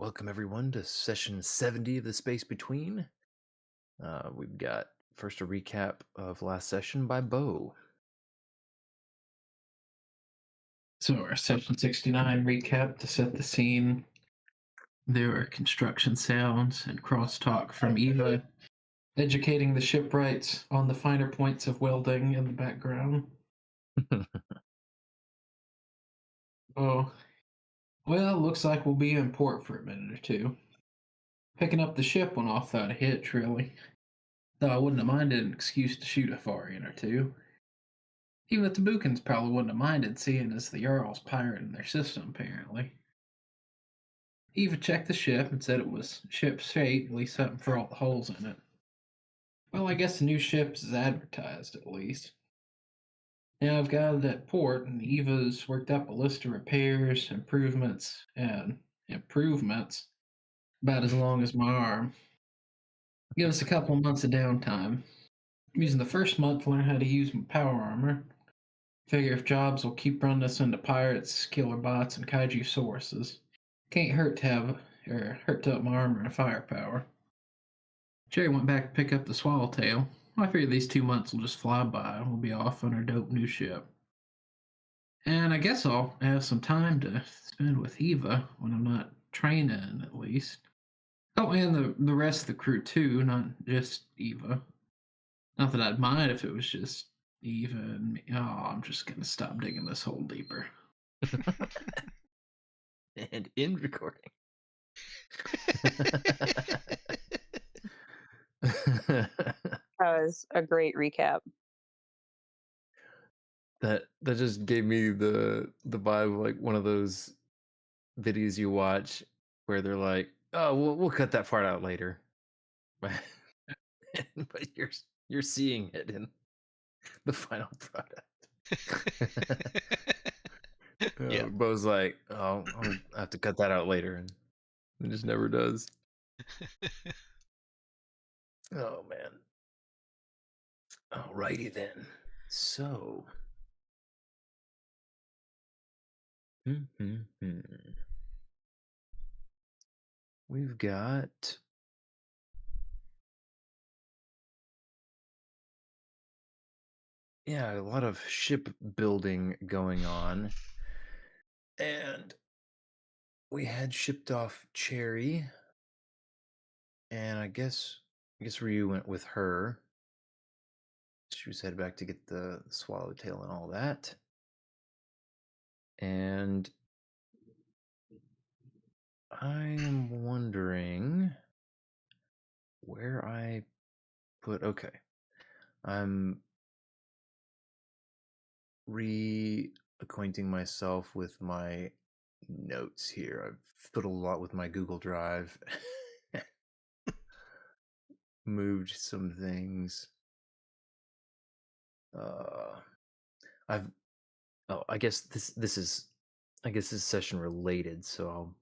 Welcome everyone to session 70 of the Space Between. We've got first a recap of last session by Bo. So our session 69 recap to set the scene. There are construction sounds and crosstalk from Eva, educating the shipwrights on the finer points of welding in the background. Oh, well, looks like we'll be in port for a minute or two. Picking up the ship went off without a hitch, really. Though I wouldn't have minded an excuse to shoot a Farian or two. Even the Tabookans probably wouldn't have minded seeing as the Jarl's pirating their system, apparently. Eva checked the ship and said it was ship shape, at least something for all the holes in it. Well, I guess the new ship is advertised, at least. Now I've got it at port, and Eva's worked up a list of repairs, improvements, and improvements about as long as my arm. Give us a couple of months of downtime. I'm using the first month to learn how to use my power armor. Figure if jobs will keep running us into pirates, killer bots, and kaiju sources. Can't hurt to have, or hurt to up my armor and firepower. Jerry went back to pick up the swallowtail. I figure these 2 months will just fly by and we'll be off on our dope new ship. And I guess I'll have some time to spend with Eva when I'm not training, at least. Oh, and the rest of the crew too, not just Eva. Not that I'd mind if it was just Eva and me. Oh, I'm just gonna stop digging this hole deeper. And in recording. That was a great recap. that just gave me the vibe of like one of those videos you watch where they're like, "Oh, we'll cut that part out later," but you're seeing it in the final product. Yeah. Bo's like, "Oh, I'll have to cut that out later," and it just never does. Oh man. Alrighty then. So, we've got a lot of ship building going on, and we had shipped off Cherry, and I guess Ryu went with her. She was headed back to get the swallowtail and all that, and I am wondering where I put. Okay, I'm reacquainting myself with my notes here. I've fiddled a lot with my Google Drive, moved some things. I've I guess this is session related, so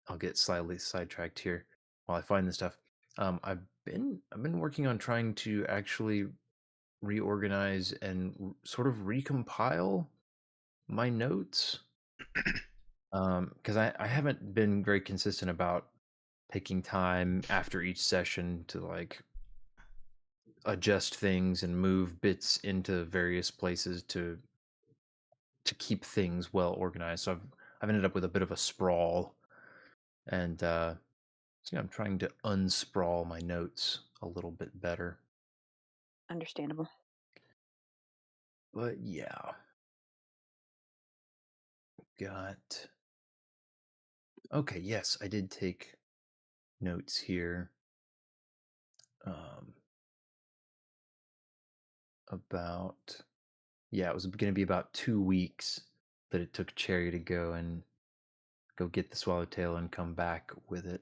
I'll get slightly sidetracked here while I find this stuff. I've been working on trying to actually reorganize and sort of recompile my notes. Because I haven't been very consistent about taking time after each session to like adjust things and move bits into various places to keep things well organized. So I've ended up with a bit of a sprawl, and so yeah, I'm trying to unsprawl my notes a little bit better. Understandable. But yeah, got okay. Yes, I did take notes here. About it was going to be about 2 weeks that it took Cherry to go get the swallowtail and come back with it.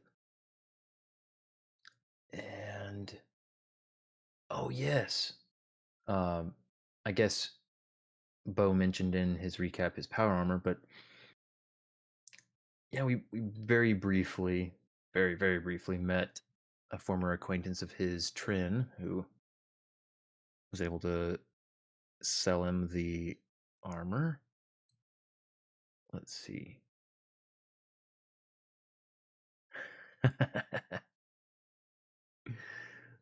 And oh yes, I guess Bo mentioned in his recap his power armor, but yeah, we very briefly, very briefly met a former acquaintance of his, Trin, who was able to sell him the armor. Let's see.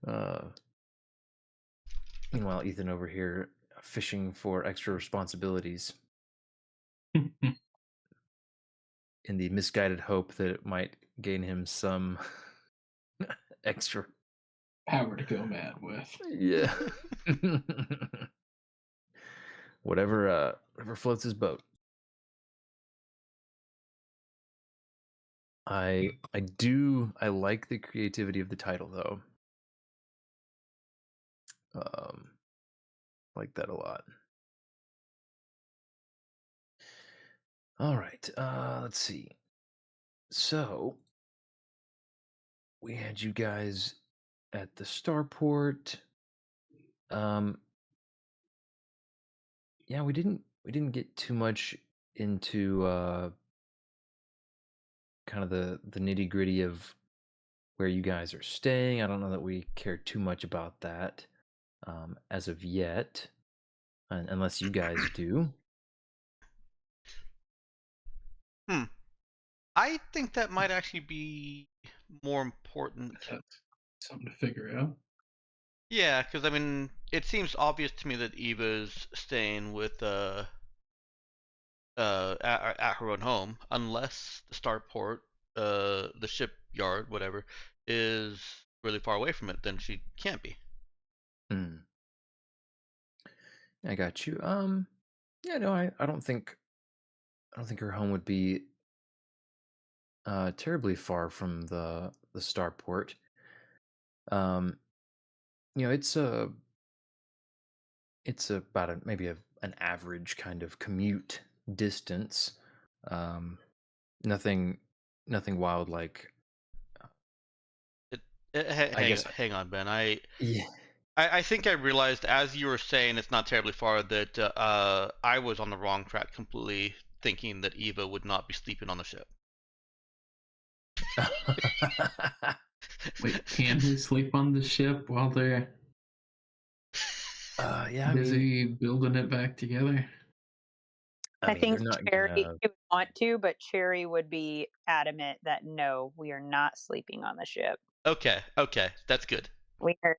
uh, Meanwhile, Ethan over here fishing for extra responsibilities in the misguided hope that it might gain him some extra. Power to go mad with. Yeah. Whatever floats his boat. I like the creativity of the title though. Um, like that a lot. All right. Let's see. So we had you guys at the starport. Um, yeah, we didn't get too much into kind of the nitty gritty of where you guys are staying. I don't know that we care too much about that as of yet, unless you guys do. Hmm. I think that might actually be more important. That's something to figure out. Yeah, because I mean, it seems obvious to me that Eva's staying with at her own home, unless the starport, the shipyard, whatever, is really far away from it. Then she can't be. Hmm. I got you. Yeah, no, I don't think her home would be terribly far from the starport. Um, it's about maybe an average kind of commute distance. Um, nothing nothing wild like It, I guess. hang on, Ben. I, Yeah. I I think I realized as you were saying it's not terribly far that I was on the wrong track completely, thinking that Eva would not be sleeping on the ship. Wait, can he sleep on the ship while they're Yeah, busy building it back together? I I mean, they're think not Cherry gonna. would want to, but Cherry would be adamant that no, we are not sleeping on the ship. Okay, okay, that's good. We are,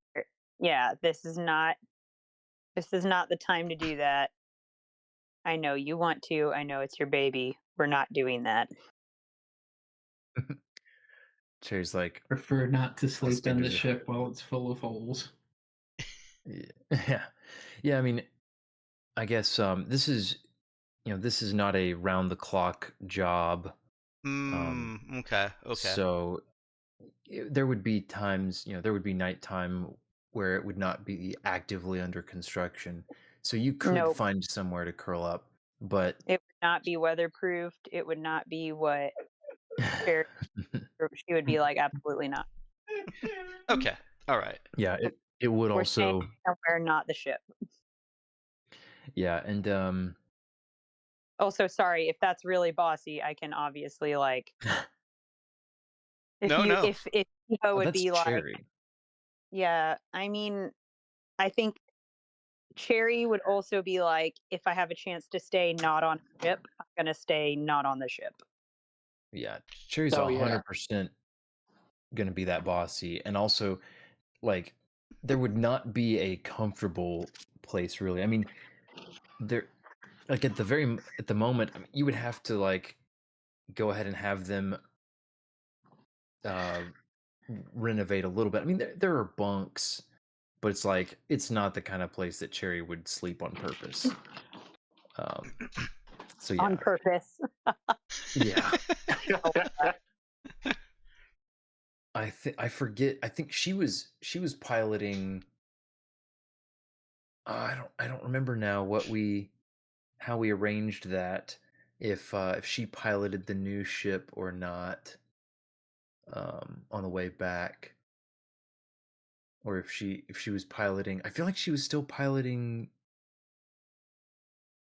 yeah, this is not the time to do that. I know you want to. I know it's your baby. We're not doing that. Cherry's like Prefer not to the sleep in the standard. ship while it's full of holes. Yeah, yeah, yeah. I mean, I guess this is not a round the clock job. Um, Okay, okay. so there would be times, there would be nighttime where it would not be actively under construction. So you could Nope. find somewhere to curl up, but It would not be weatherproofed. It would not be what Cherry. She would be like, absolutely not. Okay, all right. yeah, it would We're staying also. somewhere, not the ship. Yeah, and Also, sorry if that's really bossy. I can obviously like if No, you no. if Eva would that's be like, Cherry. yeah. I mean, I think Cherry would also be like, if I have a chance to stay not on a ship, I'm gonna stay not on the ship. Yeah, Cherry's So yeah, 100% gonna be that bossy, and also like there would not be a comfortable place really. I mean, there like at the moment, I mean, you would have to like go ahead and have them uh renovate a little bit. I mean, there are bunks, but it's like it's not the kind of place that Cherry would sleep on purpose. Um, so On yeah, purpose. yeah. Oh, I forget. I think she was piloting. I don't remember now how we arranged that. If she piloted the new ship or not on the way back, or if she was piloting. I feel like she was still piloting.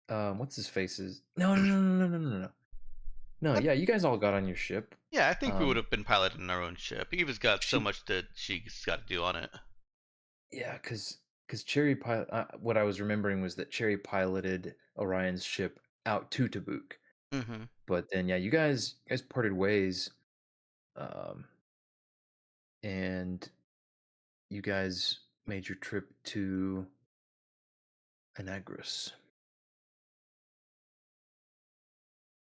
What's his face's? No, no, no, no, no, no, no, no. No, I- yeah, you guys all got on your ship. yeah, I think we would Um, have been piloting our own ship. Eva's got so she, much that she's got to do on it. yeah, because Cherry pilot. What I was remembering was that Cherry piloted Orion's ship out to Tabuk, Mm-hmm. but then yeah, you guys parted ways. Um, and you guys made your trip to Anagris.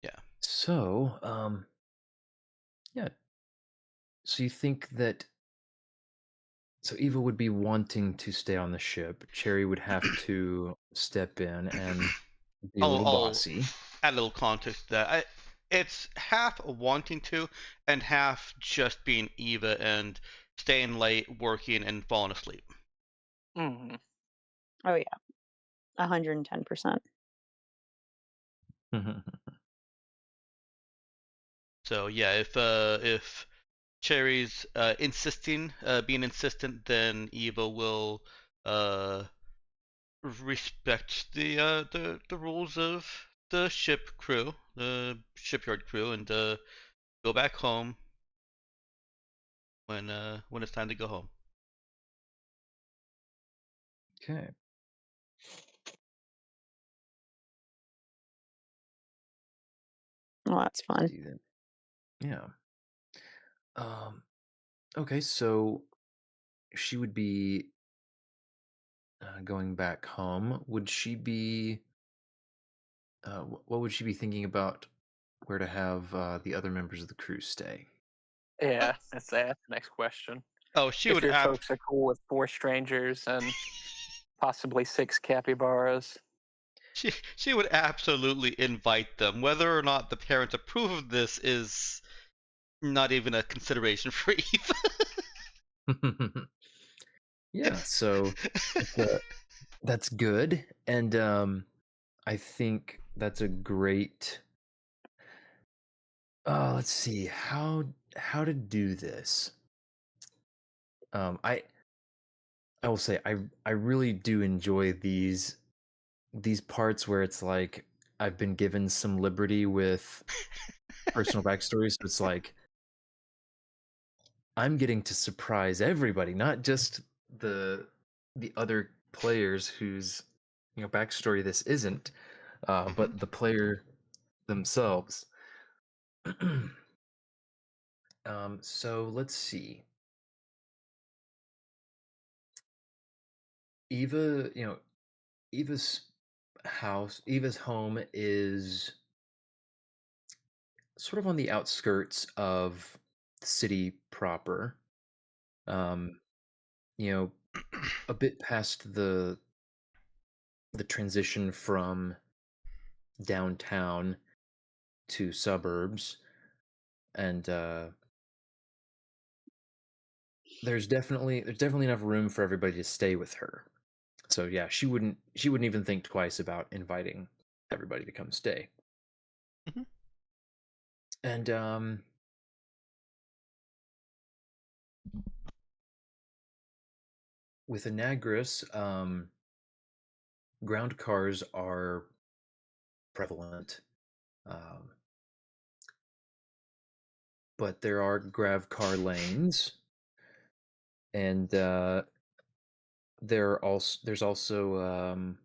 Yeah. So, yeah. So you think that Eva would be wanting to stay on the ship. Cherry would have to step in and be a little I'll bossy. add a little context to that. It's half wanting to, and half just being Eva and staying late, working, and falling asleep. Hmm. Oh yeah, 110%. So yeah, if Cherry's being insistent, then Eva will uh respect the rules of the ship crew, the shipyard crew, and go back home when it's time to go home. Okay. Well, that's fun. See then. Yeah. Okay, so she would be going back home. Would she be? What would she be thinking about? Where to have the other members of the crew stay? Uh, Yeah, that's the next question. oh, she If would your folks are cool with 4 strangers and possibly 6 capybaras. she would absolutely invite them. Whether or not the parents approve of this is not even a consideration for Eve. Yeah, so that's good, and I think that's a great. Let's see how to do this. I will say I really do enjoy these parts where it's like I've been given some liberty with personal backstories. So it's like I'm getting to surprise everybody, not just the the other players whose backstory this isn't, Mhm. but the player themselves. So let's see. Eva, Eva's Eva's home is sort of on the outskirts of the city proper. Um, you know, a bit past the transition from downtown to suburbs, and there's definitely enough room for everybody to stay with her. So yeah, she wouldn't even think twice about inviting everybody to come stay. Mhm. And with Anagris, ground cars are prevalent, um, but there are grav car lanes, and there's also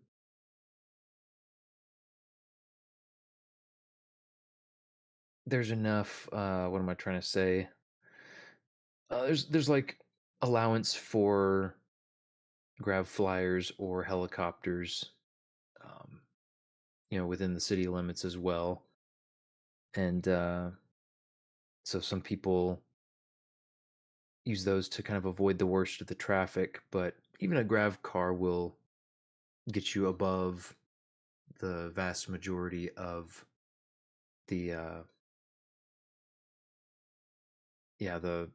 there's enough. What am I trying to say? There's like allowance for grav flyers or helicopters, um, within the city limits as well, and so some people use those to kind of avoid the worst of the traffic. But even a grav car will get you above the vast majority of the yeah the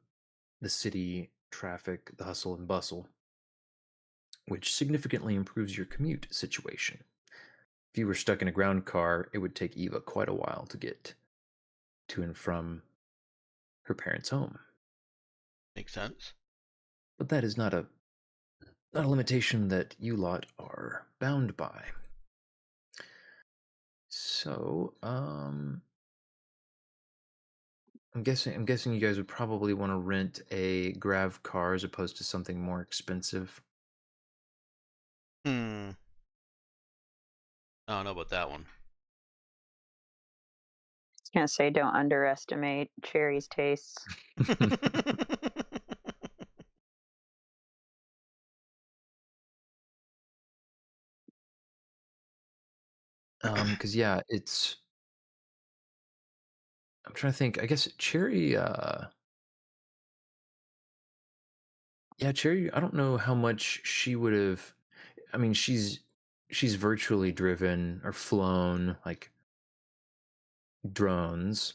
city traffic, the hustle and bustle, which significantly improves your commute situation. If you were stuck in a ground car, it would take Eva quite a while to get to and from her parents' home. Makes sense. But that is not a limitation that you lot are bound by. So, I'm guessing you guys would probably want to rent a grav car as opposed to something more expensive. Hmm. I don't know about that one. I was gonna say, don't underestimate Cherry's tastes. Because yeah, I'm trying to think. I guess Cherry. Yeah, Cherry. I don't know how much she would have. I mean, she's virtually driven or flown like drones,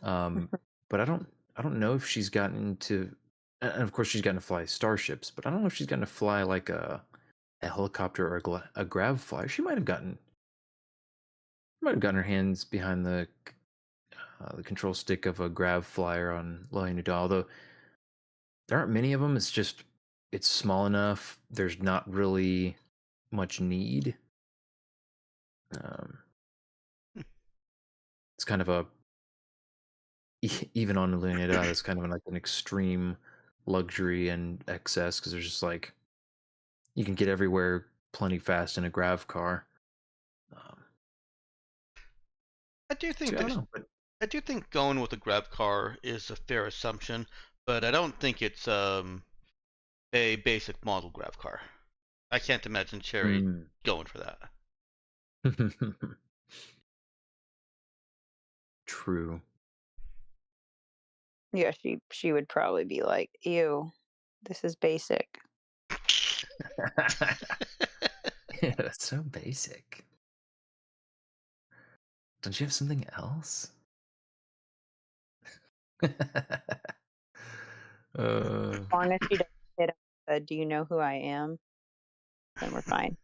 um, but I don't know if she's gotten to. And of course, she's gotten to fly starships, but I don't know if she's gotten to fly like a helicopter or a grav flyer. She might have gotten her hands behind the control stick of a grav flyer on Loy although there aren't many of them. It's small enough. There's not really much need. Um, it's kind of even on Luneta, that's kind of like an extreme luxury and excess because there's just like you can get everywhere plenty fast in a grav car. Um, I do so think I don't that know, but I do think going with a grab car is a fair assumption, but I don't think it's a basic model grab car. I can't imagine Cherry mm. going for that. True. Yeah, she would probably be like, "Ew, this is basic." Yeah, that's so basic. Don't you have something else? uh, As long as she doesn't hit him with a, "Do you know who I am?" Then we're fine.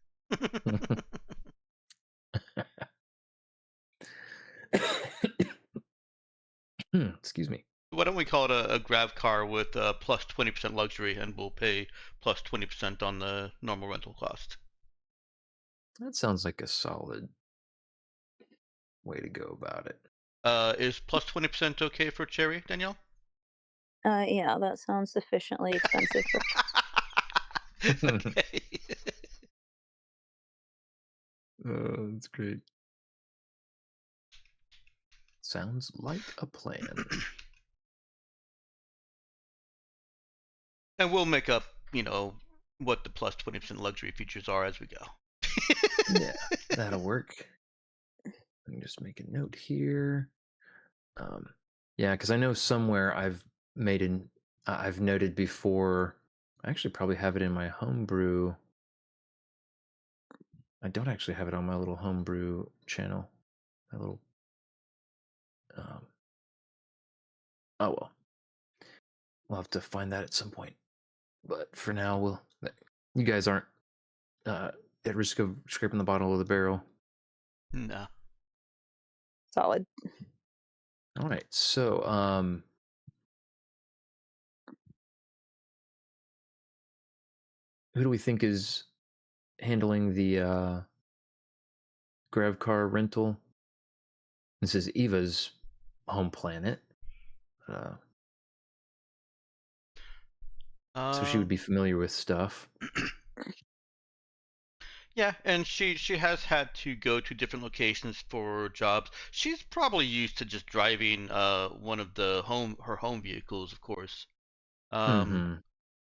excuse me. Why don't we call it a grab car with plus 20% luxury, and we'll pay plus 20% on the normal rental cost. That sounds like a solid way to go about it. Is plus 20% okay for Cherry, Danielle? Yeah, that sounds sufficiently expensive for. Okay. Oh, that's great. Sounds like a plan. And we'll make up, what the plus 20% luxury features are as we go. Yeah, that'll work. Let me just make a note here. Um, yeah, because I know somewhere I've noted before. I actually probably have it in my homebrew. I don't actually have it on my little homebrew channel. My little. Um, oh well, we'll have to find that at some point. But for now, You guys aren't uh, at risk of scraping the bottom of the barrel. No. Solid. All right, so who do we think is handling the grav car rental? This is Eva's home planet, uh, so she Uh, would be familiar with stuff. yeah, and she has had to go to different locations for jobs. She's probably used to just driving one of her home vehicles, of course. Um, Mm-hmm.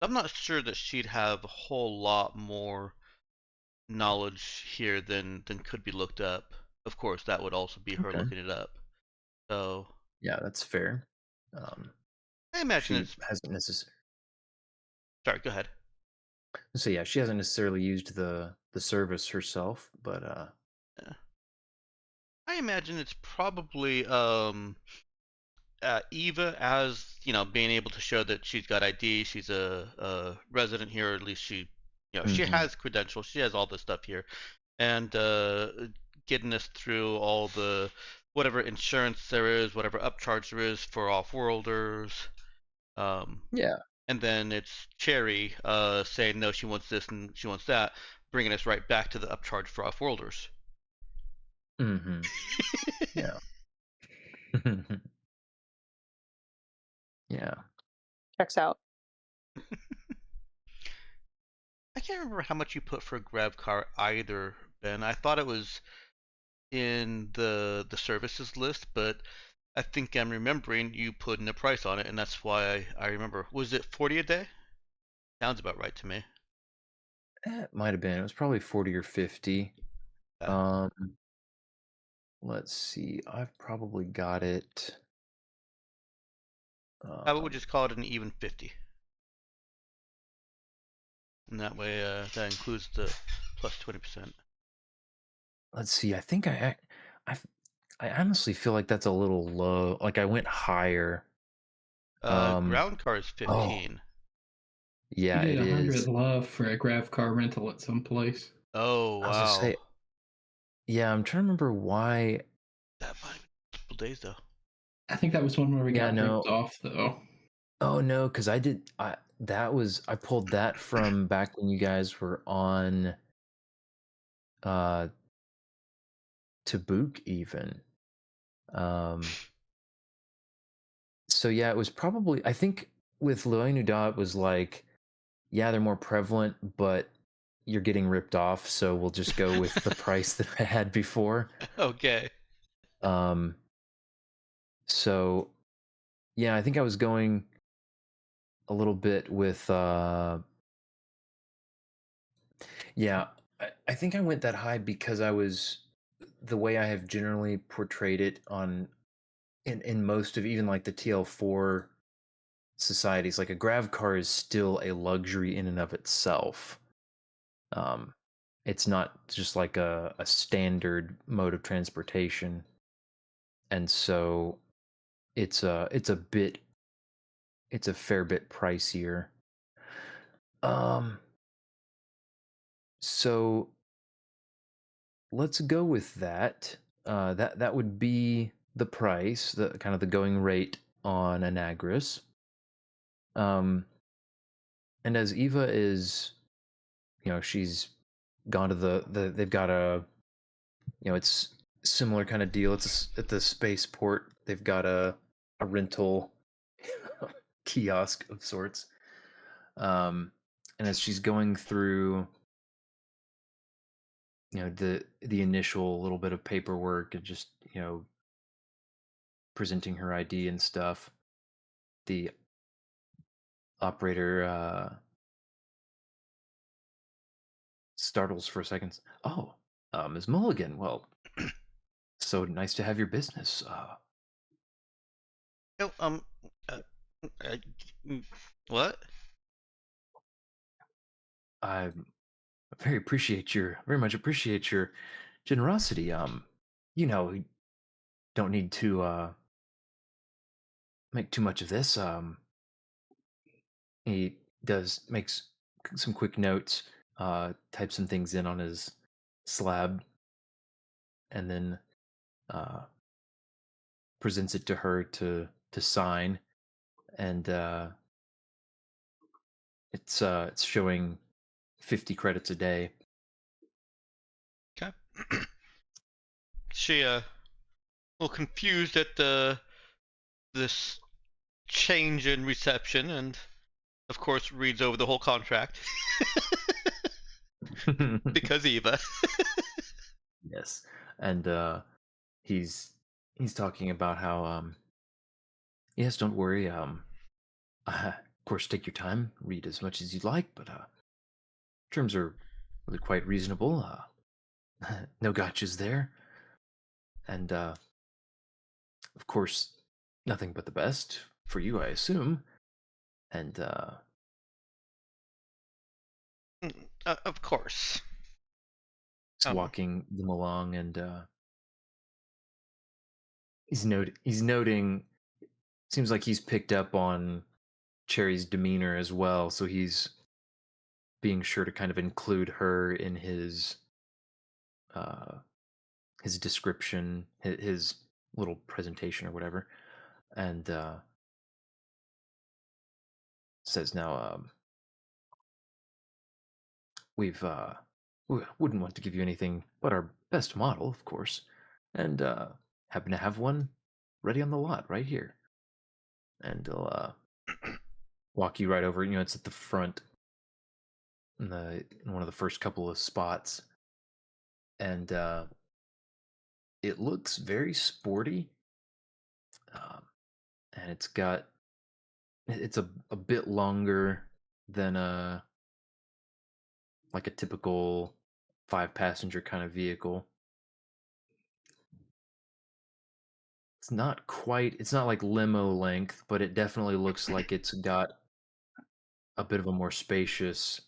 I'm not sure that she'd have a whole lot more knowledge here than could be looked up. Of course, that would also be her Okay. looking it up. So Yeah, that's fair. Um, I imagine she it's. hasn't necessarily. Sorry, go ahead. So yeah, she hasn't necessarily used the service herself, but Yeah. I imagine it's probably Eva, as being able to show that she's got ID, she's a resident here, or at least she mm-hmm. has credentials, she has all this stuff here, and getting us through all the whatever insurance there is, whatever upcharge there is for off-worlders, um, Yeah. and then it's Cherry saying no, she wants this and she wants that, bringing us right back to the upcharge for off-worlders. Mm-hmm. Yeah. yeah. Checks out. I can't remember how much you put for a grab car either, Ben. I thought it was in the services list, but I think I'm remembering you putting a price on it, and that's why I remember. Was it 40 a day? Sounds about right to me. It might have been. It was probably 40 or 50. Yeah. Um, let's see. I've probably got it. I would just call it an even 50. And that way, that includes the plus 20%. Let's see. I think I I honestly feel like that's a little low. Like I went higher. Ground car is Oh, 15. You yeah, did it 100 is. love for a grav car rental at some place. Oh, I was gonna wow. say, yeah, I'm trying to remember why. That might be multiple days, though. I think that was one where we Yeah, got ripped no. off, though. Oh no, because I pulled that from back when you guys were on uh Tabuk even. Um so yeah, it was probably I think with Loenuda it was like, yeah, they're more prevalent, but you're getting ripped off, so we'll just go with the price that I had before. Okay. Um so yeah, I think I was going a little bit with yeah, I think I went that high because I was the way I have generally portrayed it on in most of even like the TL4 societies, like a grav car is still a luxury in and of itself. Um, it's not just like a standard mode of transportation, and so it's a fair bit pricier. Um, so let's go with that. That would be the price, the kind of the going rate on Anagris. Um, and as Eva is, she's gone to they've got a, it's similar kind of deal. At the spaceport. They've got a rental kiosk of sorts. And as she's going through, the initial little bit of paperwork and just, presenting her ID and stuff, the operator startles for a second. Oh, Ms. Mulligan. Well, so nice to have your business. Oh, uh, uh, mm, what? I very much appreciate your generosity. You don't need to make too much of this. He does makes some quick notes, types some things in on his slab, and then uh, presents it to her to sign. And it's showing 50 credits a day. Okay. She, a little confused at this change in reception, and of course reads over the whole contract because Eva. Yes, and he's he's talking about how yes, don't worry. Of course, take your time, read as much as you'd like, but terms are really quite reasonable. No gotchas there, and of course, nothing but the best for you, I assume. And Of course. he's Um, walking them along, and he's noting. Seems like he's picked up on Cherry's demeanor as well, so he's being sure to kind of include her in uh, his description, his little presentation or whatever, and says now, we've we wouldn't want to give you anything but our best model, of course, and happen to have one ready on the lot right here, and he'll walk you right over. It's at the front in one of the first couple of spots, and it looks very sporty, um, and it's a bit longer than a like a typical 5 passenger kind of vehicle. It's not quite. It's not like limo length, but it definitely looks like it's got a bit of a more spacious,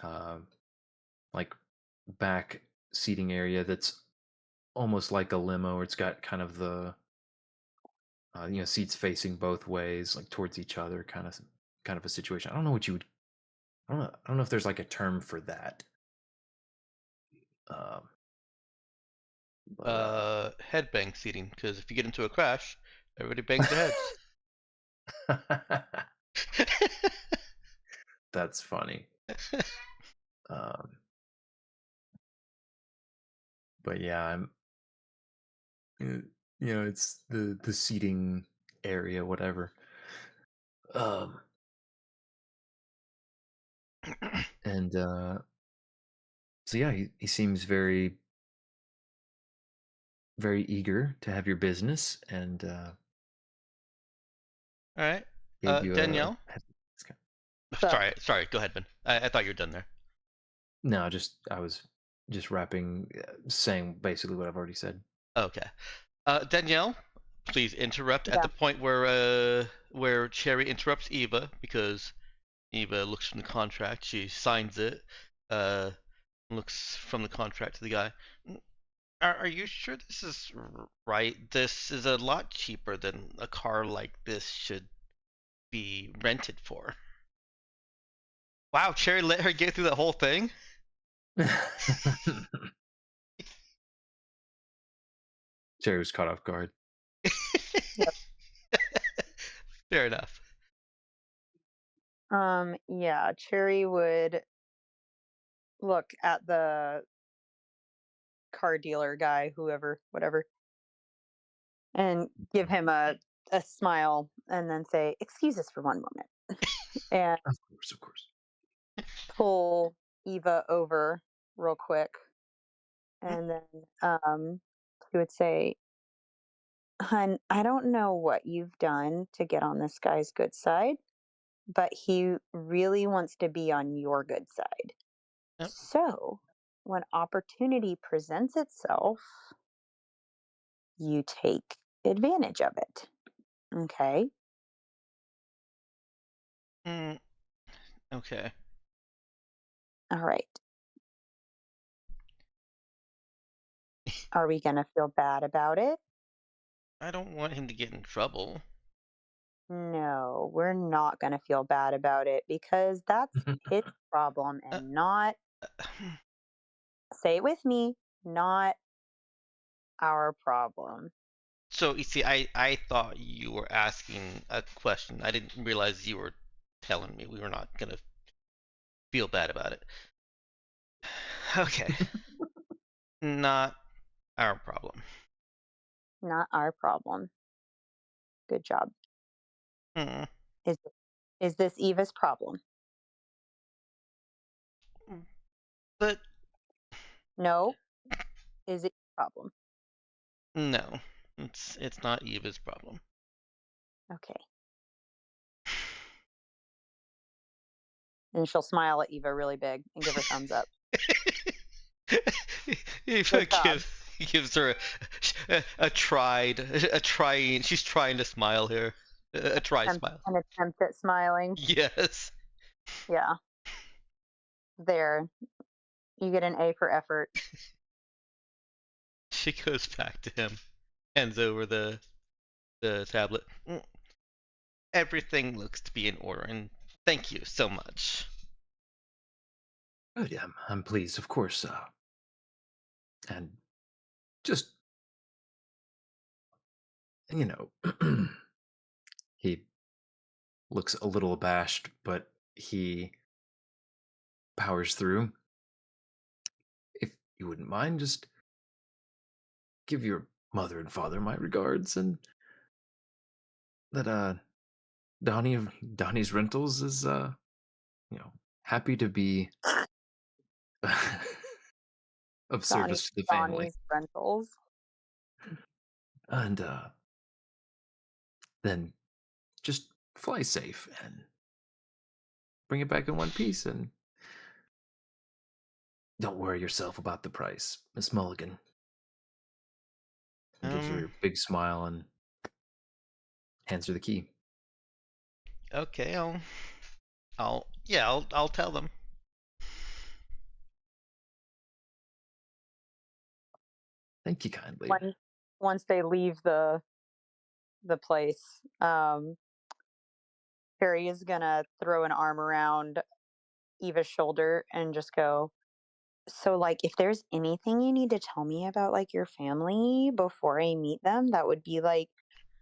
uh, like back seating area that's almost like a limo. Or it's got kind of the seats facing both ways, like towards each other, kind of a situation. I don't know what you would. I don't know if there's like a term for that. Um, but Headbang seating, because if you get into a crash, everybody bangs their heads. that's funny. Um, but yeah, it's the seating area, whatever. Um, and so yeah, he seems very very eager to have your business and All right. gave you a Danielle. head discount. So, Sorry. Go ahead, Ben. I thought you were done there. No, I was just wrapping, saying basically what I've already said. Okay. Danielle, please interrupt at yeah. the point where Cherry interrupts Eva, because Eva looks from the contract. She signs it. Uh, looks from the contract to the guy. Are you sure this is right? This is a lot cheaper than a car like this should be rented for. Wow, Cherry let her get through the whole thing? Jerry was caught off guard. Yep. Fair enough. Yeah, Cherry would look at the car dealer guy, whoever, whatever, and give him a smile and then say, "Excuse us for one moment," and Of course, of course. pull Eva over real quick. And then she would say, "Hun, I don't know what you've done to get on this guy's good side, but he really wants to be on your good side. Yep. So, when opportunity presents itself, you take advantage of it. Okay? Mm, okay. All right. Are we going to feel bad about it? I don't want him to get in trouble. No, we're not going to feel bad about it because that's his problem Uh, and not, uh, say it with me, not our problem." so you see, I thought you were asking a question. I didn't realize you were telling me we were not gonna feel bad about it. Okay. Not our problem. Not our problem. Good job. Mm. Is is this Eva's problem? But No. Is it your problem? no, it's not Eva's problem. Okay. And she'll smile at Eva really big and give her thumbs up. Eva Good job. gives her a trying. She's trying to smile here. A try smile. An attempt at smiling. Yes. Yeah. There. You get an A for effort. She goes back to him, hands over the tablet. Everything looks to be in order, and thank you so much. Oh yeah, I'm pleased, of course. And just you know, he looks a little abashed, but he powers through. If you wouldn't mind, just give your mother and father my regards, and that Donnie's Rentals is happy to be of service to the family. Donnie's Rentals. And then just fly safe and bring it back in one piece, and don't worry yourself about the price, Miss Mulligan. and gives her a big smile and hands her the key. Okay, I'll tell them. Thank you kindly. Once they leave the place, Harry is gonna throw an arm around Eva's shoulder and just go, so like if there's anything you need to tell me about like your family before I meet them, that would be like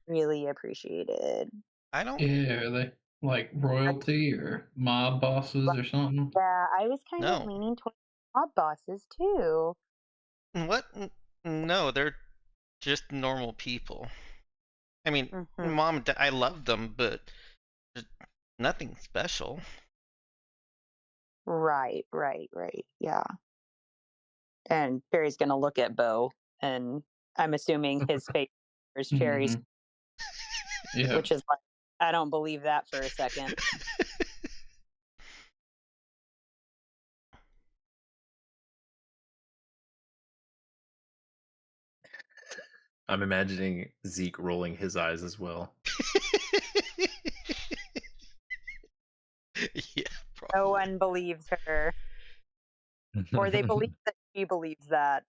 really appreciated. I don't. Yeah, are they like royalty or mob bosses or something? Yeah, I was kind of No. leaning towards mob bosses too. What? No, they're just normal people. I mean, Hmm. mom, I love them, but just nothing special. Right, right, right. Yeah. And Cherry's gonna look at Bo, and I'm assuming his face is Cherry's, Mm-hmm. Yeah. which is like, I don't believe that for a second. I'm imagining Zeke rolling his eyes as well. Yeah, No probably. one believes her, or they believe that she believes that.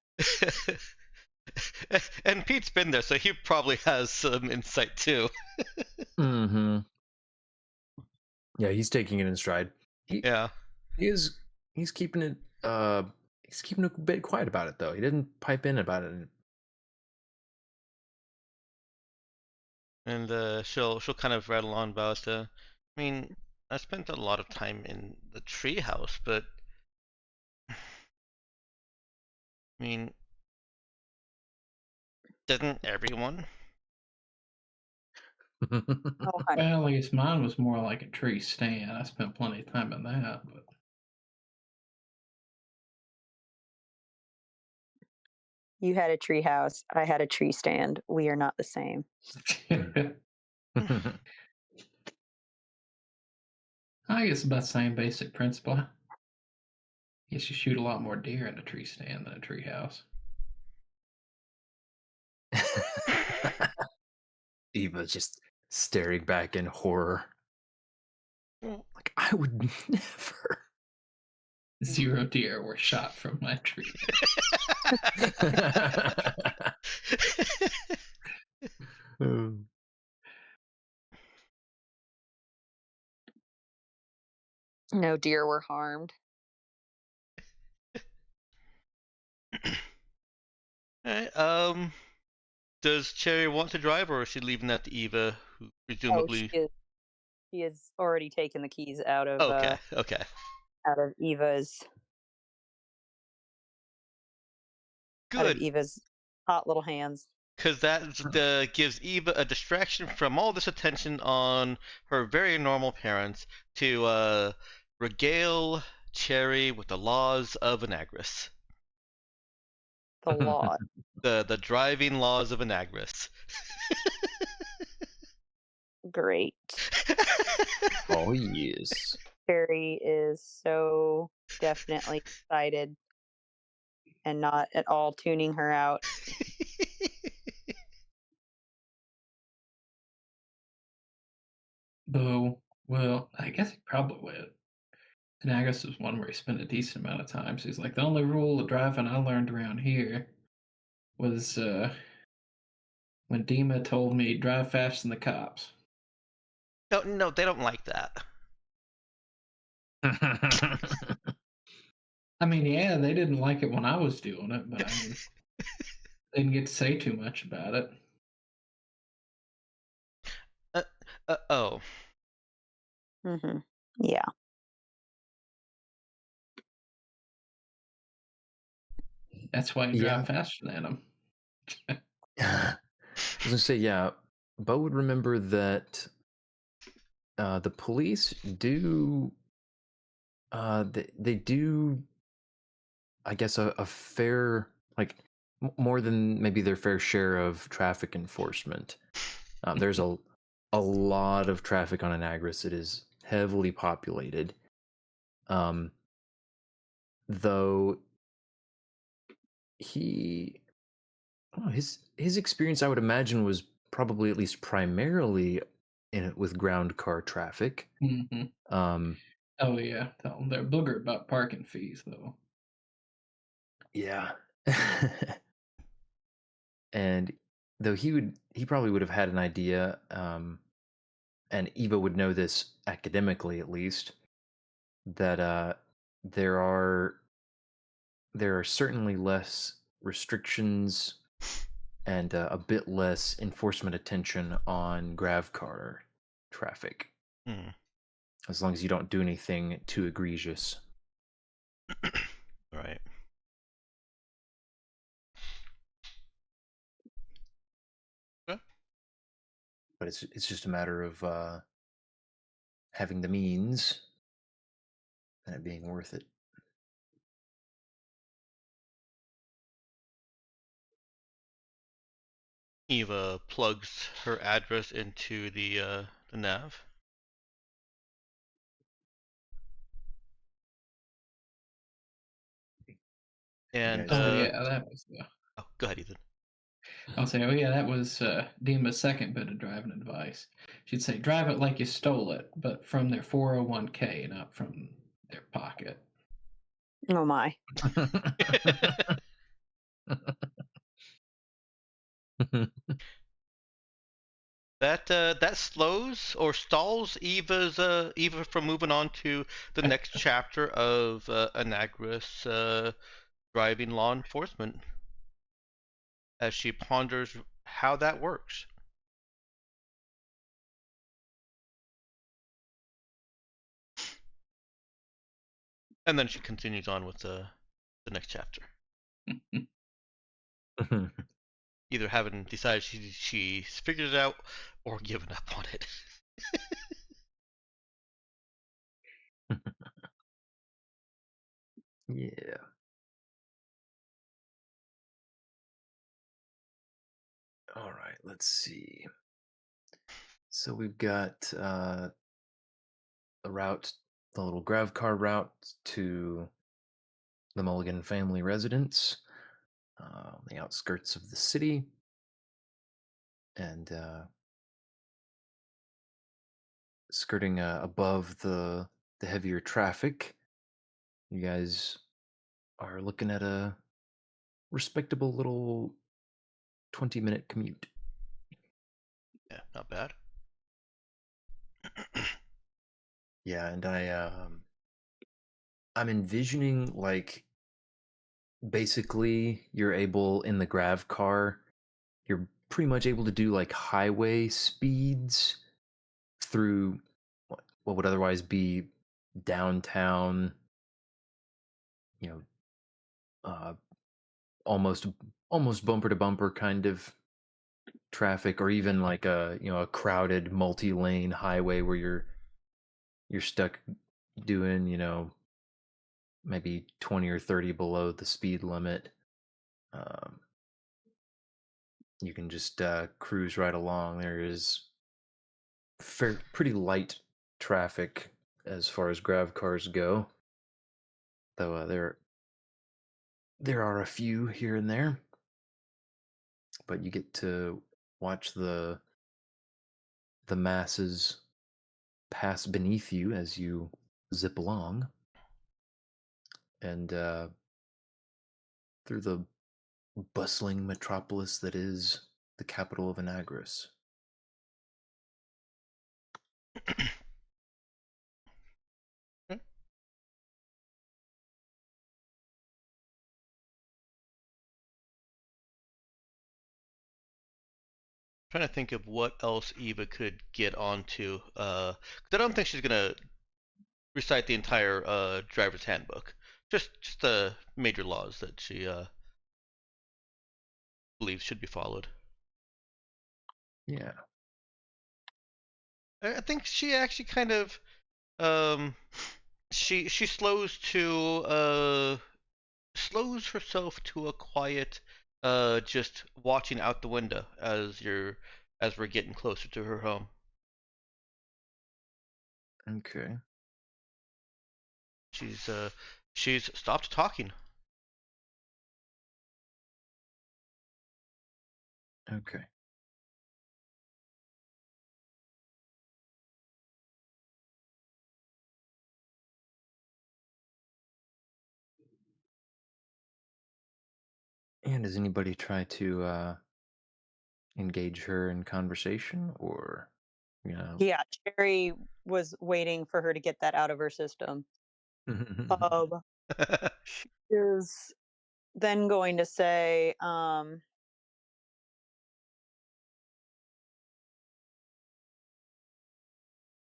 And Pete's been there, so he probably has some insight too. Mm-hmm. Yeah, he's taking it in stride. Yeah. He is. He's keeping it. He's keeping a bit quiet about it though. He didn't pipe in about it. And she'll kind of rattle on about. I mean, I spent a lot of time in the treehouse, but I mean, doesn't everyone? Oh, honey, Well, at least mine was more like a tree stand. I spent plenty of time in that, you had a tree house. I had a tree stand. We are not the same. but I guess about the same basic principle. Guess you shoot a lot more deer in a tree stand than a tree house. Eva just staring back in horror. Like, I would never. 0 deer were shot from my tree. No deer were harmed. Alright, does Cherry want to drive, or is she leaving that to Eva, who Oh, presumably? she has already taken the keys Okay, okay. out of Eva's Good, hot little hands. because that gives Eva a distraction from all this attention on her very normal parents to regale Cherry with the laws of Anagris. The law. The driving laws of Anagris. Great. Oh yes. Carrie is so definitely excited and not at all tuning her out. Though, well, I guess he probably would. And I guess was one where he spent a decent amount of time. So he's like, the only rule of driving I learned around here was when Dima told me drive faster than the cops. No, no, they don't like that. I mean, yeah, they didn't like it when I was doing it, but I mean, they didn't get to say too much about it. Oh. Mm-hmm. Yeah. That's why you Yeah. drive faster than them. I was gonna say, yeah, Bo would remember that the police do they do, I guess, a fair, like, more than maybe their fair share of traffic enforcement. There's a lot of traffic on Anagris. It is heavily populated. Though he Oh, his experience, I would imagine, was probably at least primarily in it with ground car traffic. Mm-hmm. Um, Oh yeah, tell them they're booger about parking fees though. yeah. And though he probably would have had an idea, and Eva would know this academically at least, that there are there are certainly less restrictions and a bit less enforcement attention on grav car traffic, Hmm. as long as you don't do anything too egregious. Right. Okay. But it's just a matter of having the means and it being worth it. Eva plugs her address into the nav. You And guys, Oh yeah, that was. oh, go ahead, Ethan. I'll say, oh yeah, that was Dima's second bit of driving advice. She'd say, drive it like you stole it, but from their 401k, not from their pocket. Oh my. That slows or stalls Eva from moving on to the next chapter of Anagras driving law enforcement as she ponders how that works. And then she continues on with the next chapter. Either having decided she's figured it out or given up on it. Yeah. All right, let's see. So we've got the route, the little grav car route to the Mulligan family residence on the outskirts of the city. And skirting above the heavier traffic, you guys are looking at a respectable little 20-minute commute. Yeah, not bad. Yeah, and I'm envisioning like basically you're able in the grav car, you're pretty much able to do like highway speeds through what would otherwise be downtown, you know, uh, almost almost bumper to bumper kind of traffic, or even like a crowded multi-lane highway where you're stuck doing maybe 20 or 30 below the speed limit. um, you can just cruise right along. There is pretty light traffic as far as grav cars go, though there are a few here and there, but you get to watch the masses pass beneath you as you zip along, and through the bustling metropolis that is the capital of Anagras. Trying to think of what else Eva could get onto. 'Cause I don't think she's gonna recite the entire driver's handbook. Just the major laws that she believes should be followed. Yeah. I think she actually kind of um, she slows herself to a quiet just watching out the window as we're getting closer to her home. Okay. She's uh she's stopped talking. Okay. And does anybody try to engage her in conversation, or you know? Yeah, Cherry was waiting for her to get that out of her system. Um, she is then going to say,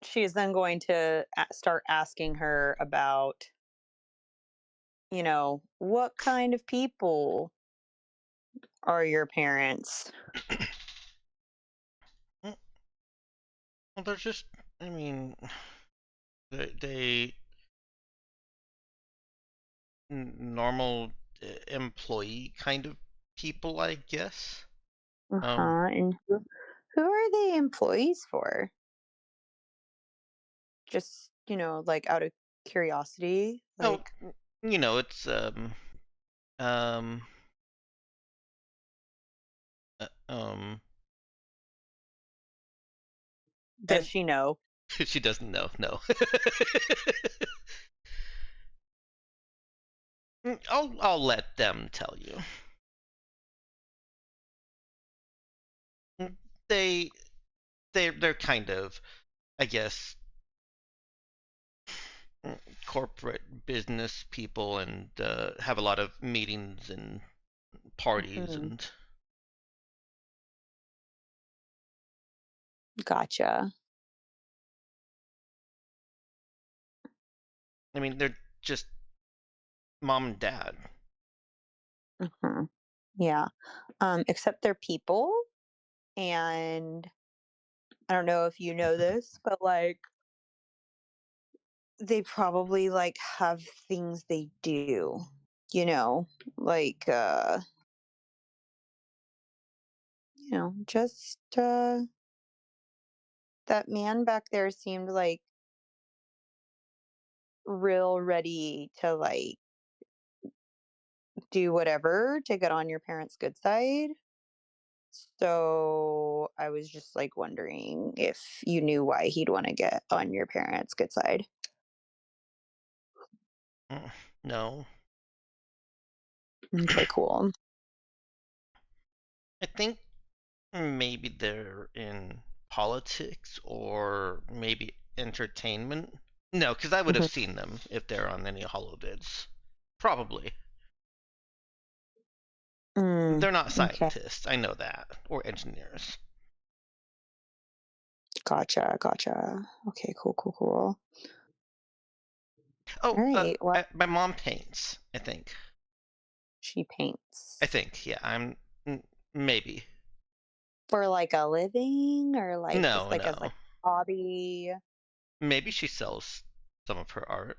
she is then going to start asking her about, what kind of people are your parents? Well, they're just, I mean, they normal employee kind of people, I guess. Um, Uh-huh. And who are they employees for? Just, like out of curiosity, oh, like it's um, um, does and she know? she doesn't know. No. I'll let them tell you. They they're kind of, I guess, corporate business people, and have a lot of meetings and parties, Mhm. and Gotcha. I mean they're just mom and dad. Mhm. Yeah. Except they're people, and I don't know if you know this, but like they probably like have things they do, you know, like just that man back there seemed like real ready to like do whatever to get on your parents' good side. So I was just like wondering if you knew why he'd want to get on your parents' good side. No, Okay, cool. I think maybe they're in politics or maybe entertainment. No, because I would have Mhm. seen them if they're on any holovids. Probably. Mm, They're not okay, scientists, I know that, or engineers. gotcha. Okay, cool, cool, cool. All Oh, right. Well, my mom paints, I think. she I paints think, yeah, maybe. for like a living or like just No, like as like no. a hobby. Maybe she sells some of her art.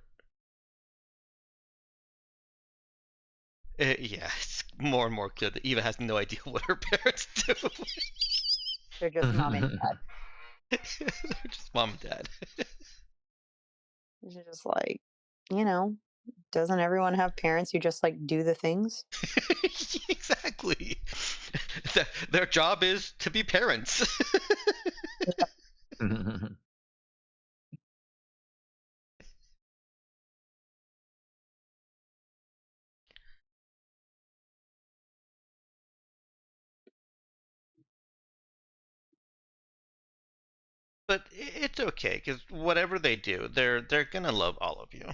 Yeah, it's more and more clear that Eva has no idea what her parents do. They're just mom and dad. They're just mom and dad. She's just like, you know, doesn't everyone have parents who just like do the things? Exactly. Their job is to be parents. But it's okay because whatever they do, they're gonna love all of you.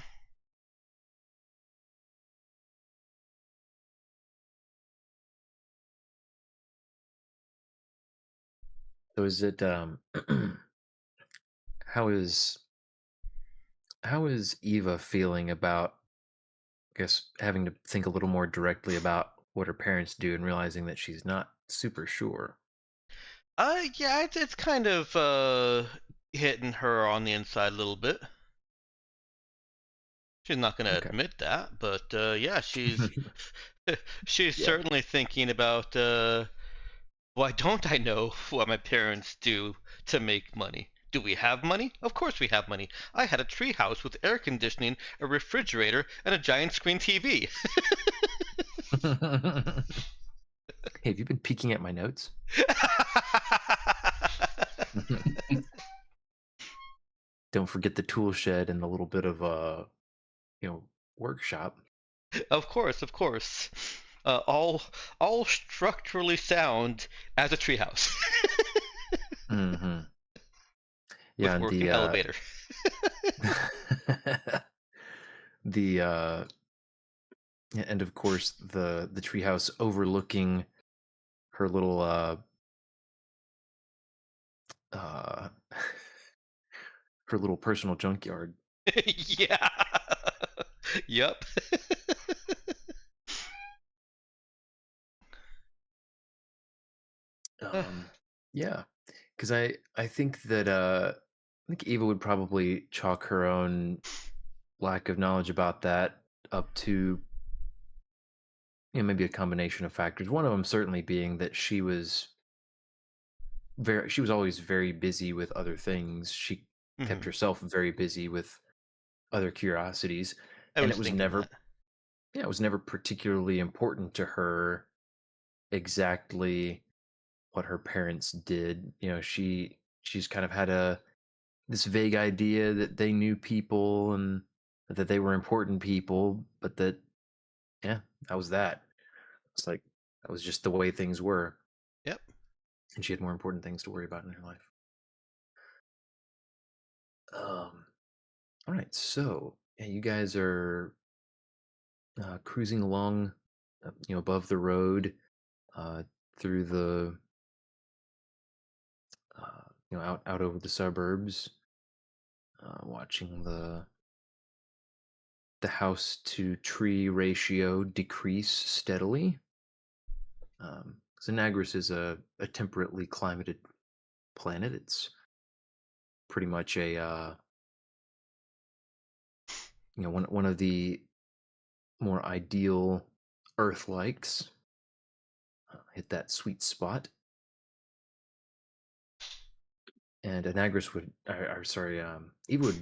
So is it how is how is Eva feeling about, I guess, having to think a little more directly about what her parents do and realizing that she's not super sure? Yeah, it's kind of hitting her on the inside a little bit. She's not gonna Okay. admit that, but yeah, she's Yeah. certainly thinking about why don't I know what my parents do to make money? Do we have money? Of course we have money. I had a treehouse with air conditioning, a refrigerator, and a giant screen TV. Hey, have you been peeking at my notes? Don't forget the tool shed and the little bit of you know, workshop. Of course, of course. All structurally sound as a treehouse Mm-hmm. Yeah, with and working elevator. the yeah, and of course the treehouse overlooking her little uh her little personal junkyard. Yeah. Yep. Um, yeah, because I think that I think Eva would probably chalk her own lack of knowledge about that up to, you know, maybe a combination of factors. One of them certainly being that she was always very busy with other things. She kept Mhm. herself very busy with other curiosities, I and was thinking that. it was never particularly important to her exactly what her parents did. You know, she's kind of had a this vague idea that they knew people and that they were important people, but that, yeah, that was that. It's like that was just the way things were, Yep. and she had more important things to worry about in her life. Um, all right, so yeah, you guys are cruising along, you know, above the road, uh, through the, you know, out over the suburbs, watching the house to tree ratio decrease steadily. Xenagris is a temperately climated planet. It's pretty much a you know, one of the more ideal Earth likes. Hit that sweet spot, and Anagris would, or sorry, Eva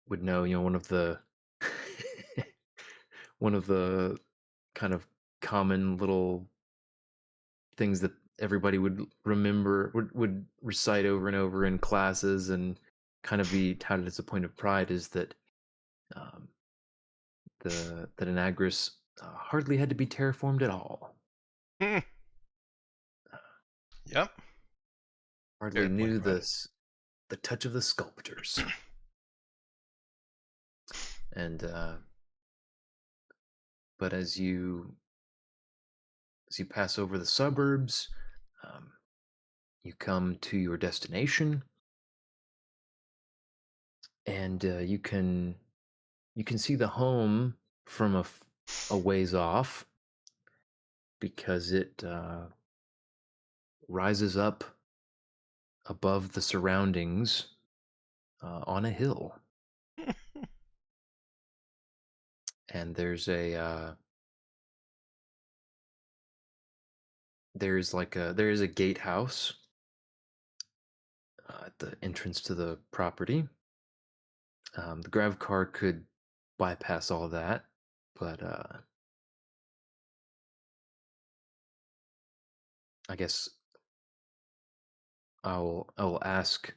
would know. You know, one of the one of the kind of common little things that everybody would remember would recite over and over in classes and kind of be touted as a point of pride is that um, the that Anagris hardly had to be terraformed at all. Hmm. Yep. Hardly Fair point, knew right? the touch of the sculptors. And but as you pass over the suburbs, um, you come to your destination, and you can see the home from a ways off because it rises up above the surroundings on a hill, and there is a gatehouse at the entrance to the property. The grav car could bypass all that, but I guess I will ask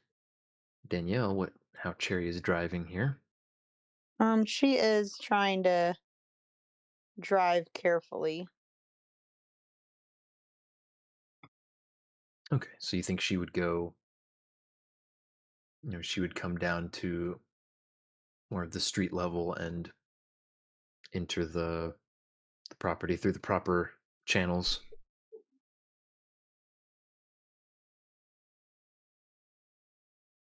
Danielle what how Cherry is driving here. She is trying to drive carefully. Okay, so you think she would go, you know, she would come down to more of the street level and enter the property through the proper channels.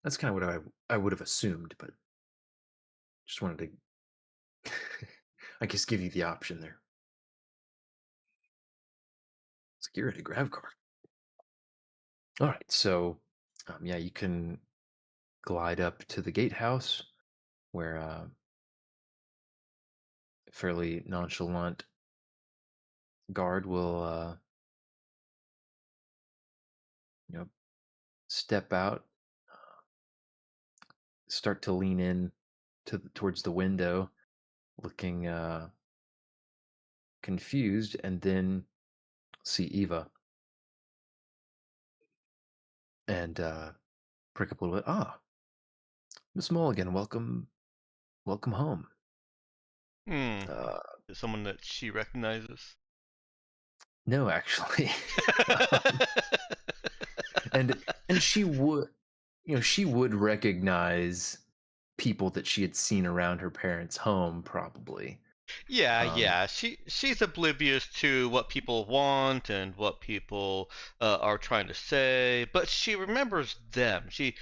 That's kind of what I would have assumed, but just wanted to, I guess, give you the option there. Security grav car. All right, so yeah, you can glide up to the gatehouse where fairly nonchalant guard will you know, step out, start to lean in towards the window, looking confused, and then see Eva. and prick up a little bit. Ah, Miss Mulligan, welcome home. Hmm. Uh, Is someone that she recognizes? no, actually, Um, and she would, she would recognize people that she had seen around her parents' home, probably. Yeah, Um, yeah. She's oblivious to what people want and what people are trying to say, but she remembers them. She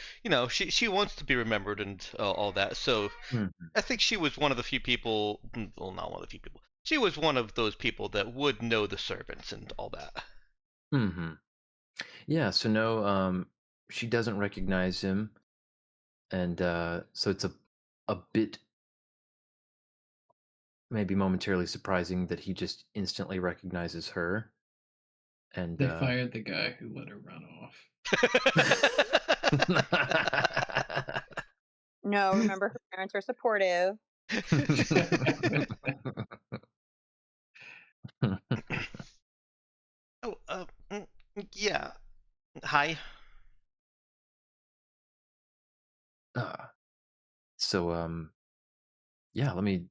wants to be remembered and all that. So mhm, I think she was one of the few people. Well, not one of the few people. She was one of those people that would know the servants and all that. mhm. Yeah, so no, she doesn't recognize him, and so it's a bit maybe momentarily surprising that he just instantly recognizes her, and They fired the guy who let her run off. No, remember her parents are supportive. Oh, yeah. Hi. uh, so yeah, let me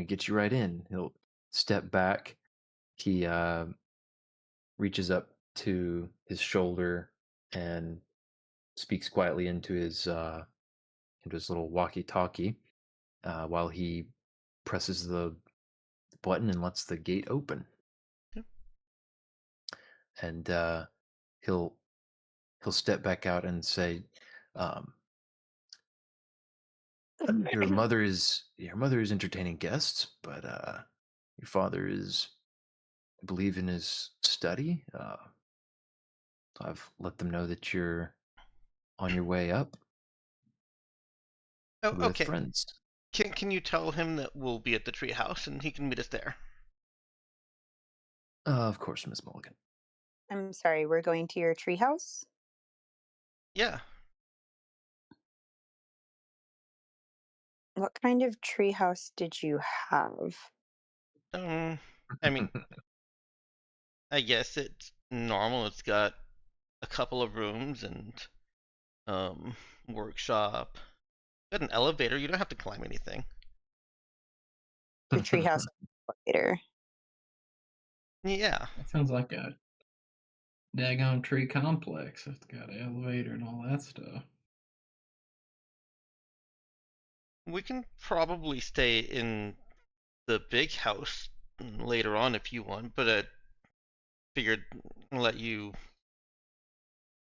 get you right in. He'll step back. He reaches up to his shoulder and speaks quietly into his little walkie-talkie while he presses the button and lets the gate open. And he'll he'll step back out and say, um, your mother is entertaining guests, but your father is, I believe, in his study. I've let them know that you're on your way up Oh, with okay. friends. Can you tell him that we'll be at the treehouse and he can meet us there? Of course, Miss Mulligan. I'm sorry, we're going to your treehouse? Yeah. What kind of treehouse did you have? Um. I mean, I guess it's normal. It's got a couple of rooms and um workshop. Got an elevator. You don't have to climb anything. The treehouse later. Yeah. That sounds like a daggone tree complex. It's got an elevator and all that stuff. We can probably stay in the big house later on if you want, but I figured let you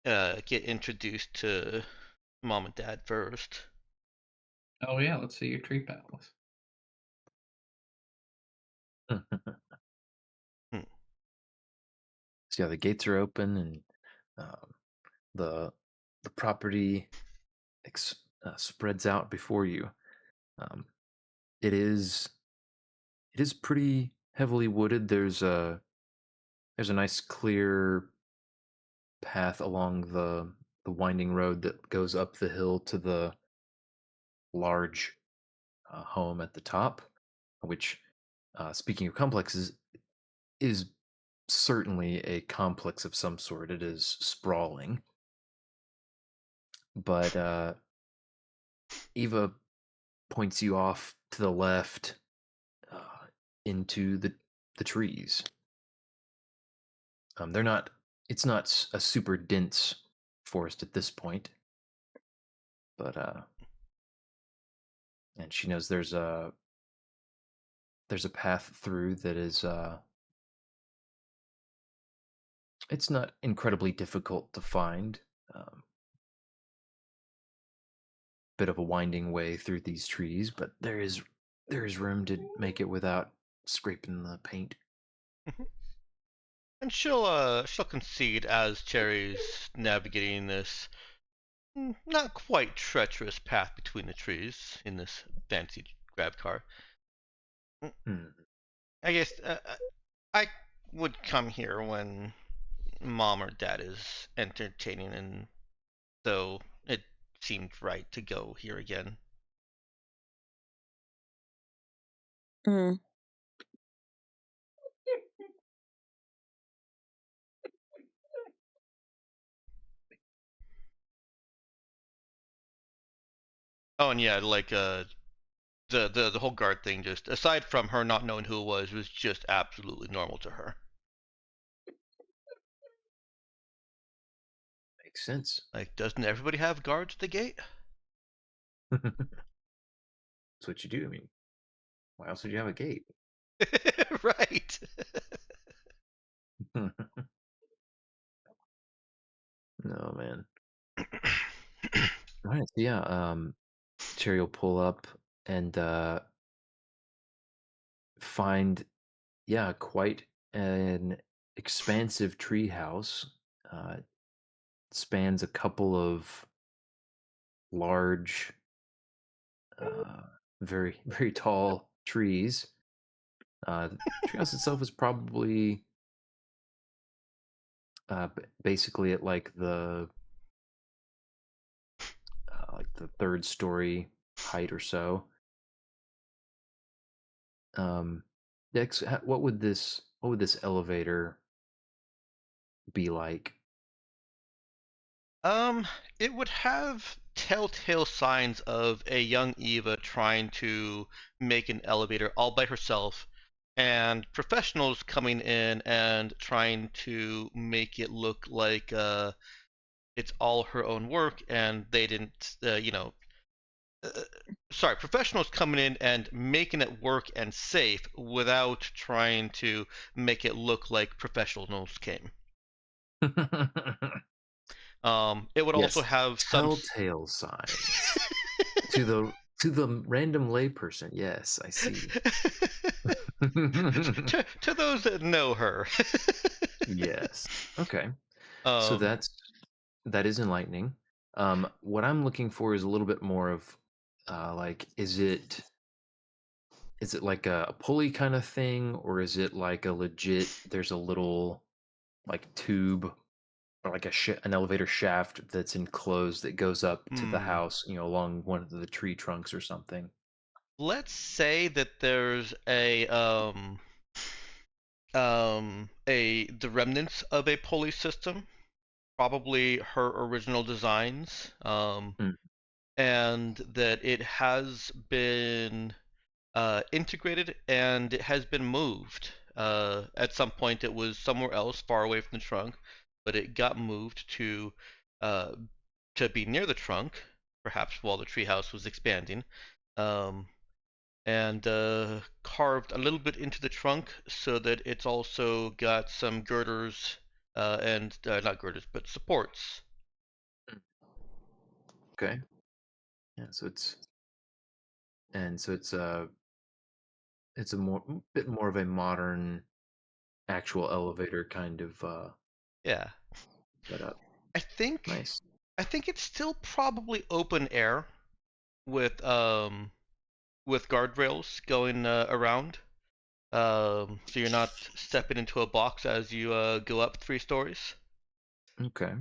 get introduced to mom and dad first. Oh yeah, let's see your tree palace. Hmm. So yeah, the gates are open, and um, the the property spreads out before you. Um, it is it is pretty heavily wooded. There's a nice clear path along the winding road that goes up the hill to the large home at the top, which, speaking of complexes, is certainly a complex of some sort. It is sprawling, but Eva points you off to the left uh, into the trees. They're not. It's not a super dense forest at this point, but and she knows there's a path through that is it's not incredibly difficult to find. Um, Bit of a winding way through these trees, but there is room to make it without scraping the paint. Mhm. And she'll concede as Cherry's navigating this not quite treacherous path between the trees in this fancy grab car. Mm, Hmm. I guess I would come here when mom or dad is entertaining, and so it seemed right to go here again. Mm. Oh, and yeah, like the whole guard thing, just aside from her not knowing who it was just absolutely normal to her. Makes sense. Like, doesn't everybody have guards at the gate? That's what you do. I mean, why else would you have a gate? Right. No, man. All right. So yeah, Cherry will pull up and find, yeah, quite an expansive tree house. Uh, spans a couple of large, uh, very very tall trees. The treehouse itself is probably basically at like the third story height or so. Dex, what would this elevator be like? Um, it would have telltale signs of a young Eva trying to make an elevator all by herself, and professionals coming in and trying to make it look like it's all her own work, and they didn't, uh, sorry, professionals coming in and making it work and safe without trying to make it look like professionals came. It would also Yes, have some telltale signs to the random layperson. Yes, I see. to those that know her. Yes. Okay. So um, that is enlightening. What I'm looking for is a little bit more of, like, is it like a pulley kind of thing, or is it like a legit? There's a little like tube or like an elevator shaft that's enclosed that goes up to the hmm, house, along one of the tree trunks or something. let's say that there's the remnants of a pulley system, probably her original designs, Mm, and that it has been integrated and it has been moved. At some point, it was somewhere else, far away from the trunk, but it got moved uh, to be near the trunk, perhaps while the treehouse was expanding, um, and carved a little bit into the trunk so that it's also got some girders and not girders, but supports. mm. Okay. Yeah. So it's a bit more of a modern actual elevator kind of Yeah, setup. I think Nice. I think it's still probably open air with guardrails going around. So you're not stepping into a box as you go up 3 stories. Okay.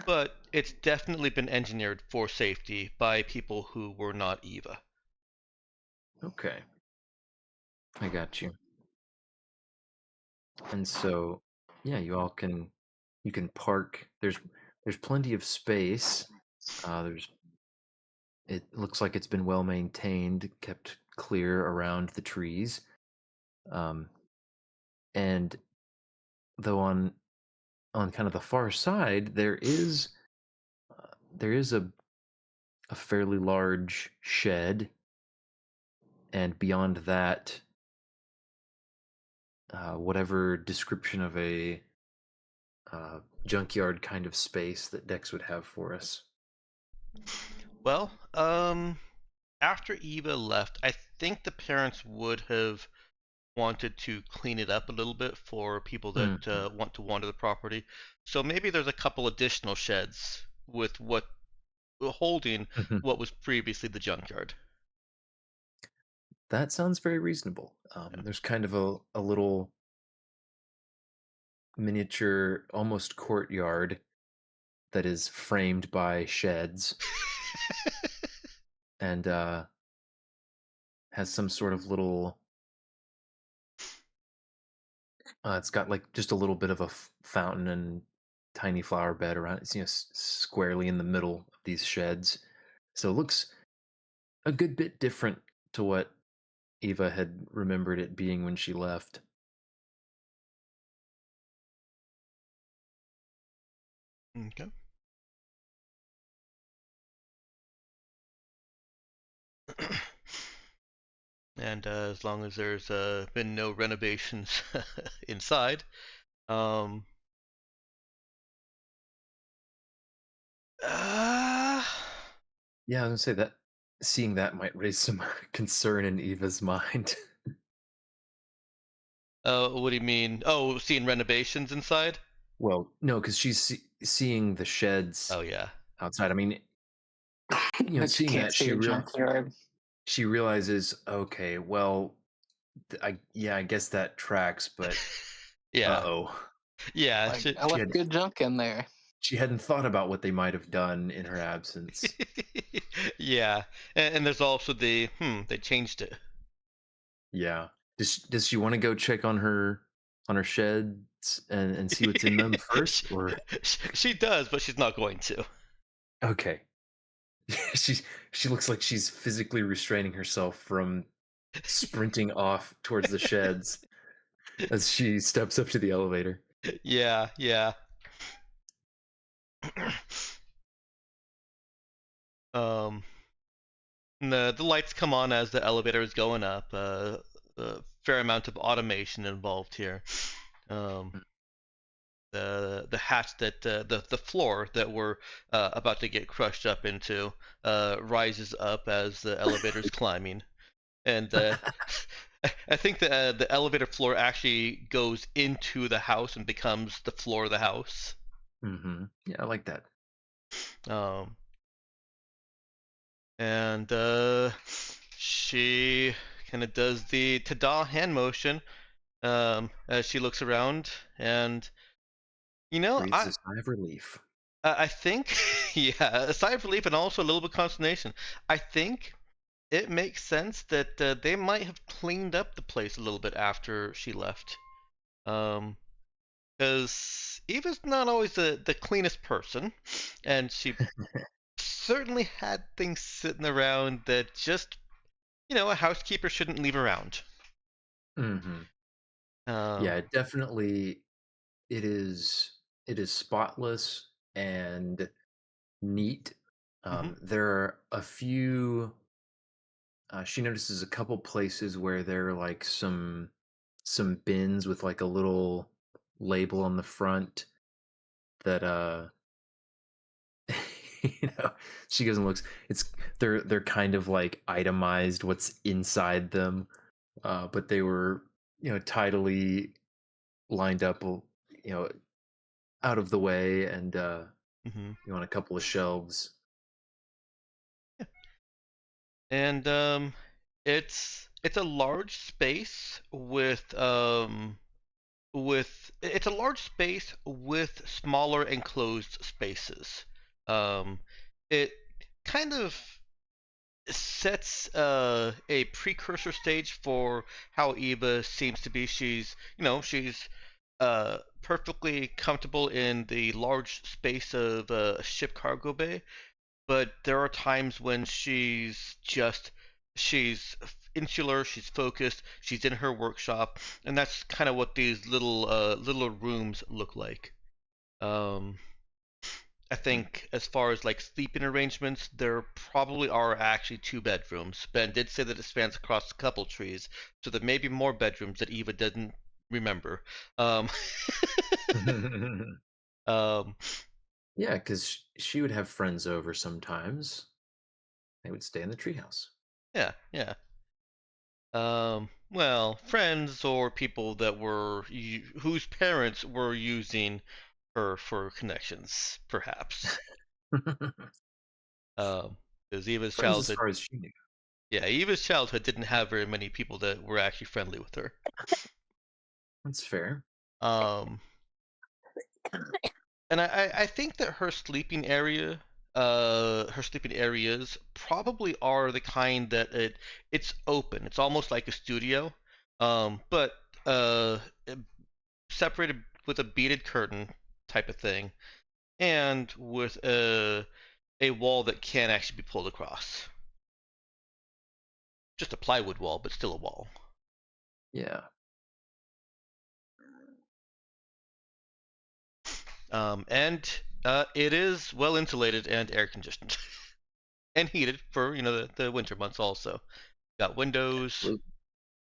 But it's definitely been engineered for safety by people who were not Eva. Okay. I got you. And so, yeah, you can park. There's plenty of space. There's It looks like it's been well maintained, kept clear around the trees. Um, and though on kind of the far side, there is a fairly large shed, and beyond that, whatever description of a junkyard kind of space that Dex would have for us. Well, after Eva left, I think the parents would have wanted to clean it up a little bit for people that Mhm. want to wander the property. So maybe there's a couple additional sheds with what holding Mhm. what was previously the junkyard. That sounds very reasonable. There's kind of a little miniature, almost courtyard that is framed by sheds and has some sort of little. It's got like just a little bit of a fountain and tiny flower bed around. It's squarely in the middle of these sheds, so it looks a good bit different to what Eva had remembered it being when she left. Okay. And as long as there's been no renovations inside, um, uh, Yeah, I was gonna say that seeing that might raise some concern in Eva's mind. what do you mean? Oh, seeing renovations inside? Well, no, because she's seeing the sheds Oh yeah. outside. I mean, But you seeing can't that see a junkyard. she realizes, okay, well, I guess that tracks, but Yeah. uh-oh. Yeah. Like, I She left had good junk in there. she hadn't thought about what they might have done in her absence. Yeah. And there's also the they changed it. Yeah. Does she want to go check on her sheds and see what's in them she, first, or she does, but she's not going to. okay? She looks like she's physically restraining herself from sprinting off towards the sheds as she steps up to the elevator. Yeah, yeah. um, the lights come on as the elevator is going up. A fair amount of automation involved here. Um, the hatch that the floor that we're about to get crushed up into rises up as the elevator's climbing, and I think the elevator floor actually goes into the house and becomes the floor of the house. Yeah, I like that. Um, and she kind of does the ta-da hand motion as she looks around, and you know, Breathes I a sigh of relief. I think yeah, a sigh of relief and also a little bit of consternation. I think it makes sense that they might have cleaned up the place a little bit after she left. Um, because Eva's not always the cleanest person, and she certainly had things sitting around that just a housekeeper shouldn't leave around. hmm Um, Yeah, definitely. It is. It is spotless and neat. mhm, There are a few. She notices a couple places where there are like some bins with like a little label on the front that you know she goes and looks. It's they're kind of like itemized what's inside them, but they were tidily lined up, out of the way, and mhm. on a couple of shelves. And it's a large space with it's a large space with smaller enclosed spaces. Um, it kind of sets a precursor stage for how Eva seems to be. She's perfectly comfortable in the large space of a ship cargo bay, but there are times when she's insular, she's focused, she's in her workshop, and that's kind of what these little rooms look like. Um, I think as far as like sleeping arrangements, there probably are actually two bedrooms. Ben did say that it spans across a couple trees, so there may be more bedrooms that Eva didn't remember. Um, um, Yeah, because she would have friends over sometimes. They would stay in the treehouse. yeah, yeah. Well, friends or people that whose parents were using her for connections, perhaps. Because Eva's Friends as childhood, far as she knew. yeah, Eva's childhood didn't have very many people that were actually friendly with her. That's fair. Um, and I think that her sleeping areas probably are the kind that it's open. It's almost like a studio, but uh, separated with a beaded curtain type of thing, and with a wall that can actually be pulled across. just a plywood wall, but still a wall. Yeah. And it is well insulated and air conditioned and heated for the winter months also. Got windows,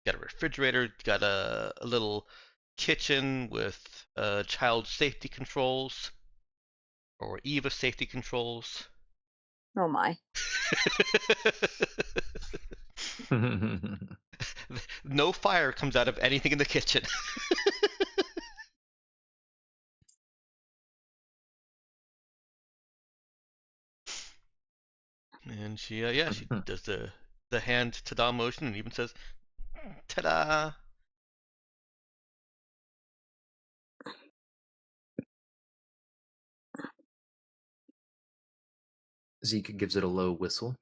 got a refrigerator, got a little kitchen with child safety controls or Eva safety controls. Oh my. No fire comes out of anything in the kitchen. And she does the hand ta-da motion and even says ta-da. Zeke gives it a low whistle.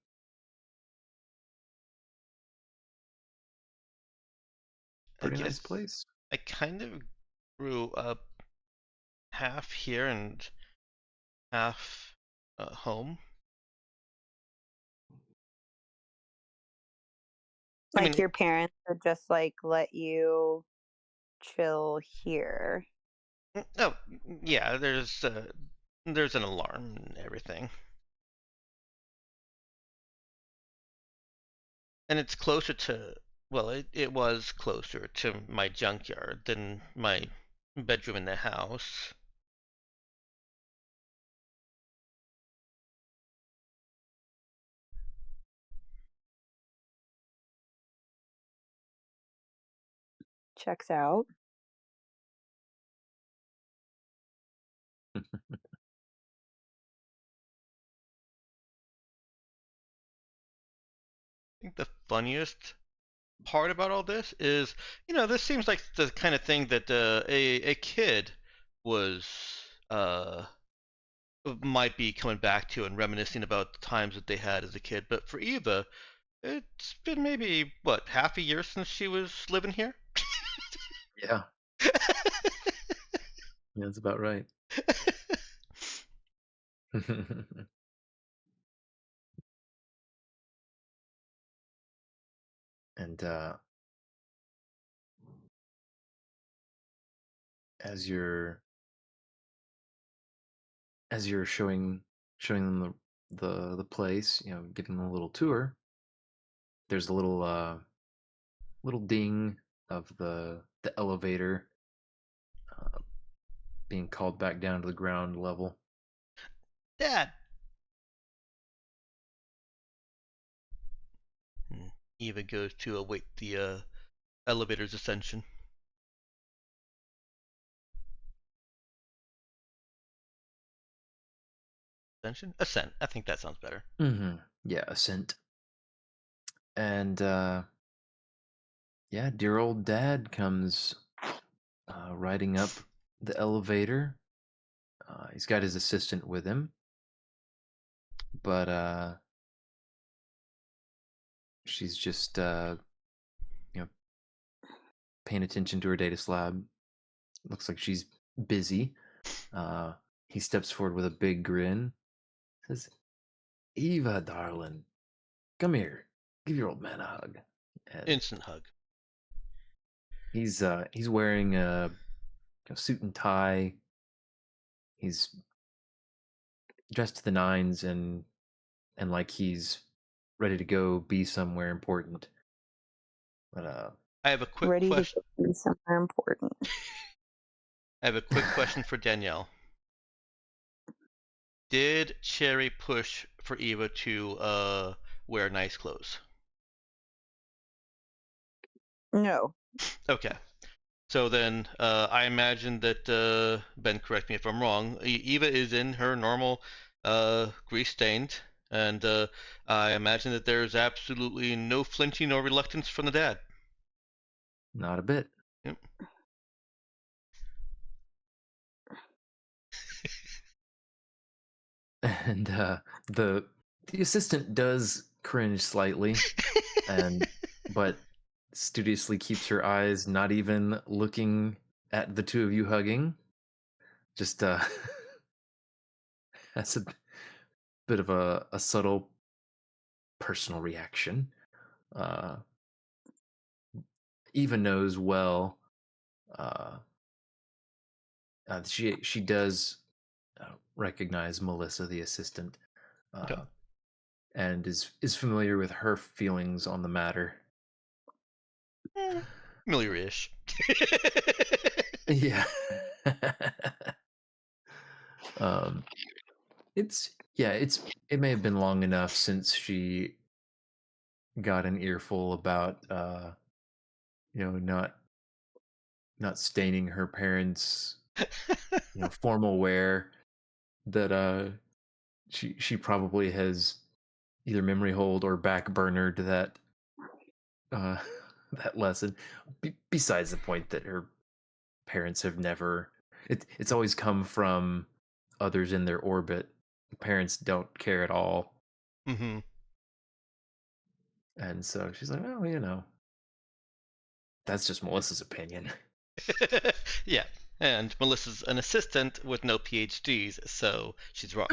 I Pretty nice guess place. I kind of grew up half here and half home. I Like mean, your parents would just like let you chill here. oh yeah, there's an alarm and everything, and it's closer to well, it was closer to my junkyard than my bedroom in the house. Checks out. I think the funniest part about all this is, this seems like the kind of thing that a kid was uh might be coming back to and reminiscing about the times that they had as a kid. But for Eva, it's been maybe what half a year since she was living here. Yeah. Yeah, that's about right. And as you're showing them the place, giving them a little tour, there's a little ding of the elevator being called back down to the ground level. Dad. Eva goes to await the elevator's ascension. Ascension? Ascent. I think that sounds better. Mm-hmm. Yeah, ascent. And yeah, dear old dad comes riding up the elevator. He's got his assistant with him, but she's just paying attention to her data slab. Looks like she's busy. He steps forward with a big grin. Says, "Eva, darling, come here. Give your old man a hug." And Instant hug. he's wearing a suit and tie. He's dressed to the nines and like he's ready to go be somewhere important. But I have a quick Ready to question. go do somewhere important. I have a quick question for Danielle. Did Cherry push for Eva to wear nice clothes? No. Okay. So then, I imagine that Ben, correct me if I'm wrong. Eva is in her normal, grease-stained, and I imagine that there's absolutely no flinching or reluctance from the dad. not a bit. Yep. And the assistant does cringe slightly, but studiously keeps her eyes not even looking at the two of you hugging. Just that's a bit of a subtle personal reaction. uh, Eva knows well. Uh, she does recognize Melissa, the assistant, Okay. uh, and is familiar with her feelings on the matter. Eh, familiar-ish. Yeah. um, it may have been long enough since she got an earful about not staining her parents formal wear that she probably has either memory hold or back burnered that uh that lesson. Besides the point that her parents have never it's always come from others in their orbit. Parents don't care at all. Hmm. And so she's like, well, that's just Melissa's opinion. Yeah, and Melissa's an assistant with no PhDs, so she's wrong.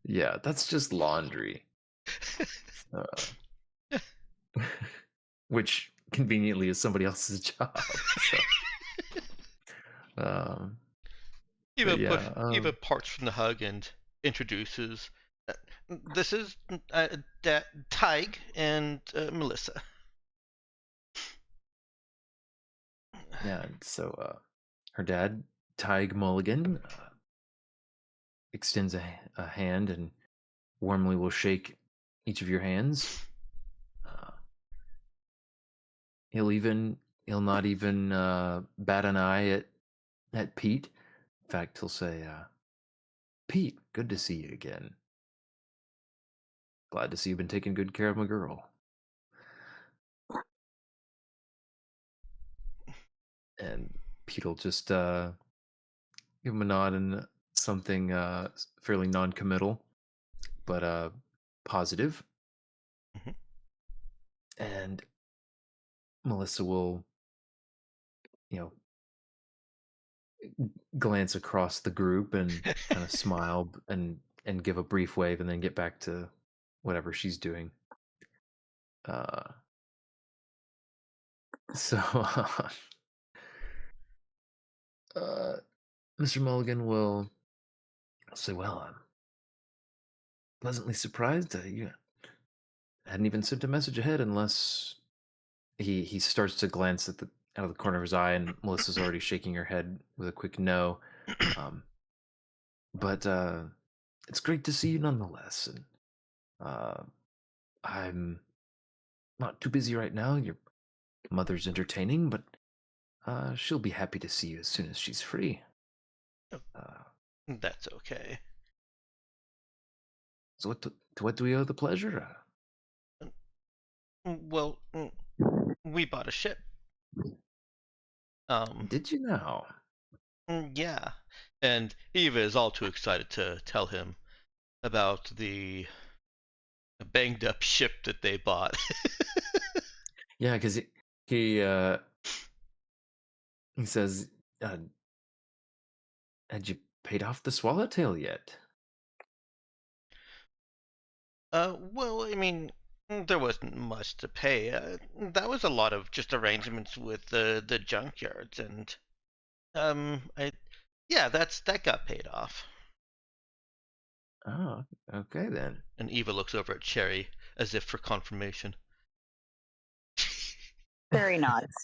Yeah, that's just laundry. Uh, which conveniently is somebody else's job. So, um, but yeah, Eva parts from the hug and introduces. Uh, this is Tig and Melissa. yeah. And so, her dad, Tig Mulligan, extends a hand and warmly will shake each of your hands. Uh, he'll not even bat an eye at Pete. In fact, he'll say, "Pete, good to see you again. Glad to see you've been taking good care of my girl." And Pete will just give him a nod and something fairly non-committal, but positive. Mhm. And Melissa will, you know, glance across the group and kind of smile and give a brief wave and then get back to whatever she's doing. Uh, so uh, Mr. Mulligan will say, "Well, I'm pleasantly surprised. You hadn't even sent a message ahead unless." He starts to glance at the out of the corner of his eye, and Melissa's already shaking her head with a quick no. Um, but it's great to see you nonetheless. And uh, I'm not too busy right now. Your mother's entertaining, but she'll be happy to see you as soon as she's free. Uh, That's okay. so to what do we owe the pleasure? Well, we bought a ship. Um, Did you now? yeah, and Eva is all too excited to tell him about the banged up ship that they bought. Yeah, because he he says, "Had you paid off the swallowtail yet?" Well, I mean, there wasn't much to pay. That was a lot of just arrangements with the junkyards, and I, yeah, that got paid off. Oh, okay then. And Eva looks over at Cherry as if for confirmation. Very nods.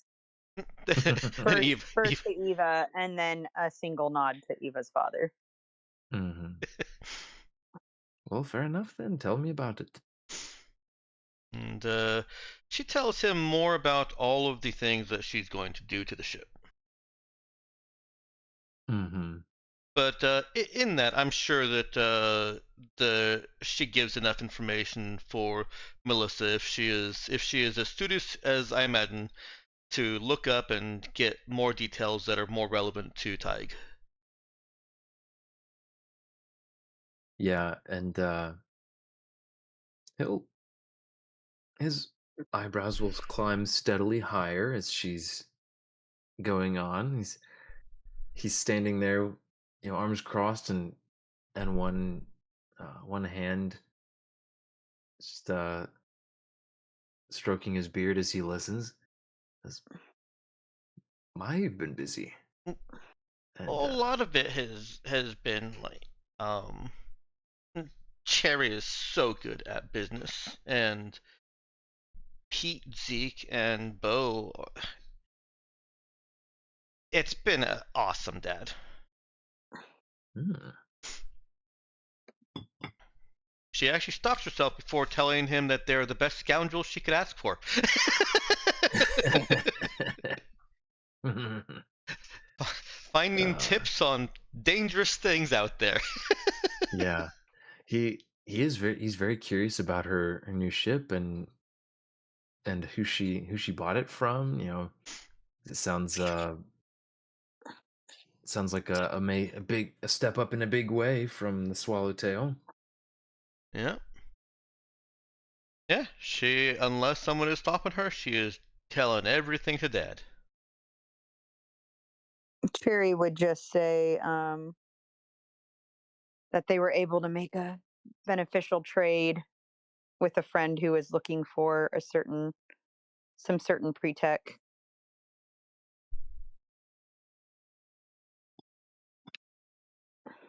And First, first to Eva, and then a single nod to Eva's father. Hmm. Well, fair enough then. Tell me about it. and she tells him more about all of the things that she's going to do to the ship. Hmm. But in that, I'm sure that the she gives enough information for Melissa if she is as studious as I imagine to look up and get more details that are more relevant to Tig. Yeah, and he'll his eyebrows will climb steadily higher as she's going on. He's standing there, arms crossed and one one hand just stroking his beard as he listens. Says, I've been busy, Mm, A and lot of it has been like Cherry is so good at business, and Pete, Zeke, and Bo. It's been an awesome, Dad. hmm. She actually stops herself before telling him that they're the best scoundrels she could ask for. Finding uh, tips on dangerous things out there. yeah, he's very curious about her new ship and who she bought it from. It sounds like a step up in a big way from the Swallowtail. Yeah. Yeah, unless someone is stopping her, she is telling everything to Dad. Cherry would just say that they were able to make a beneficial trade with a friend who was looking for some certain pre-tech.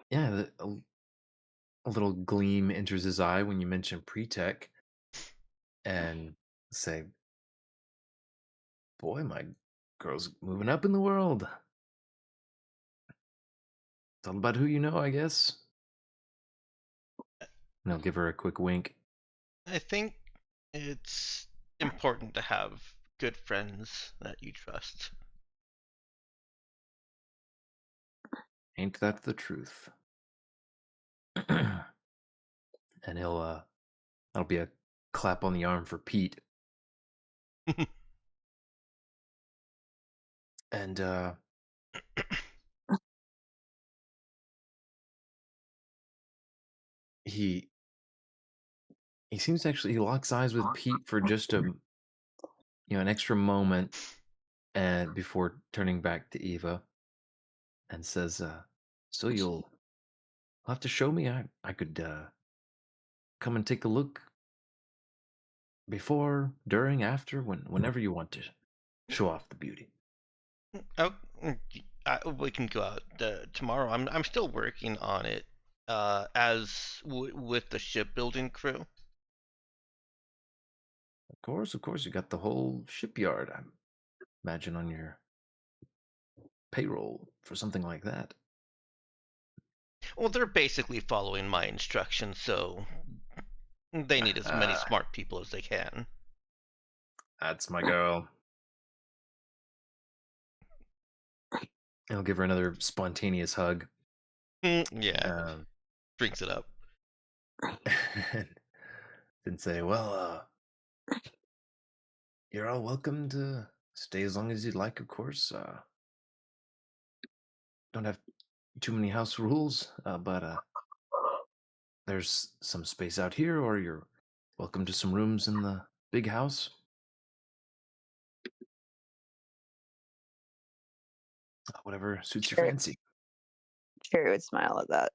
Yeah, a little gleam enters his eye when you mention pre-tech and say, "Boy, my girl's moving up in the world." It's all about who you know, I guess. And I'll give her a quick wink. I think it's important to have good friends that you trust. Ain't that the truth? And that'll be a clap on the arm for Pete. And he he seems to actually he locks eyes with Pete for just an extra moment and before turning back to Eva and says, "So you'll have to show me. I could come and take a look before, during, after, whenever you want to show off the beauty." Oh, we can go out tomorrow. I'm still working on it as with the shipbuilding crew. Of course, you got the whole shipyard. I imagine on your payroll for something like that. Well, they're basically following my instructions, so they need as many smart people as they can. That's my girl. I'll give her another spontaneous hug. Yeah, Um, drinks it up. and then say, "Well, you're all welcome to stay as long as you'd like, of course. Don't have too many house rules, but there's some space out here, or you're welcome to some rooms in the big house. Whatever suits your Cherry, fancy." Cherry would smile at that.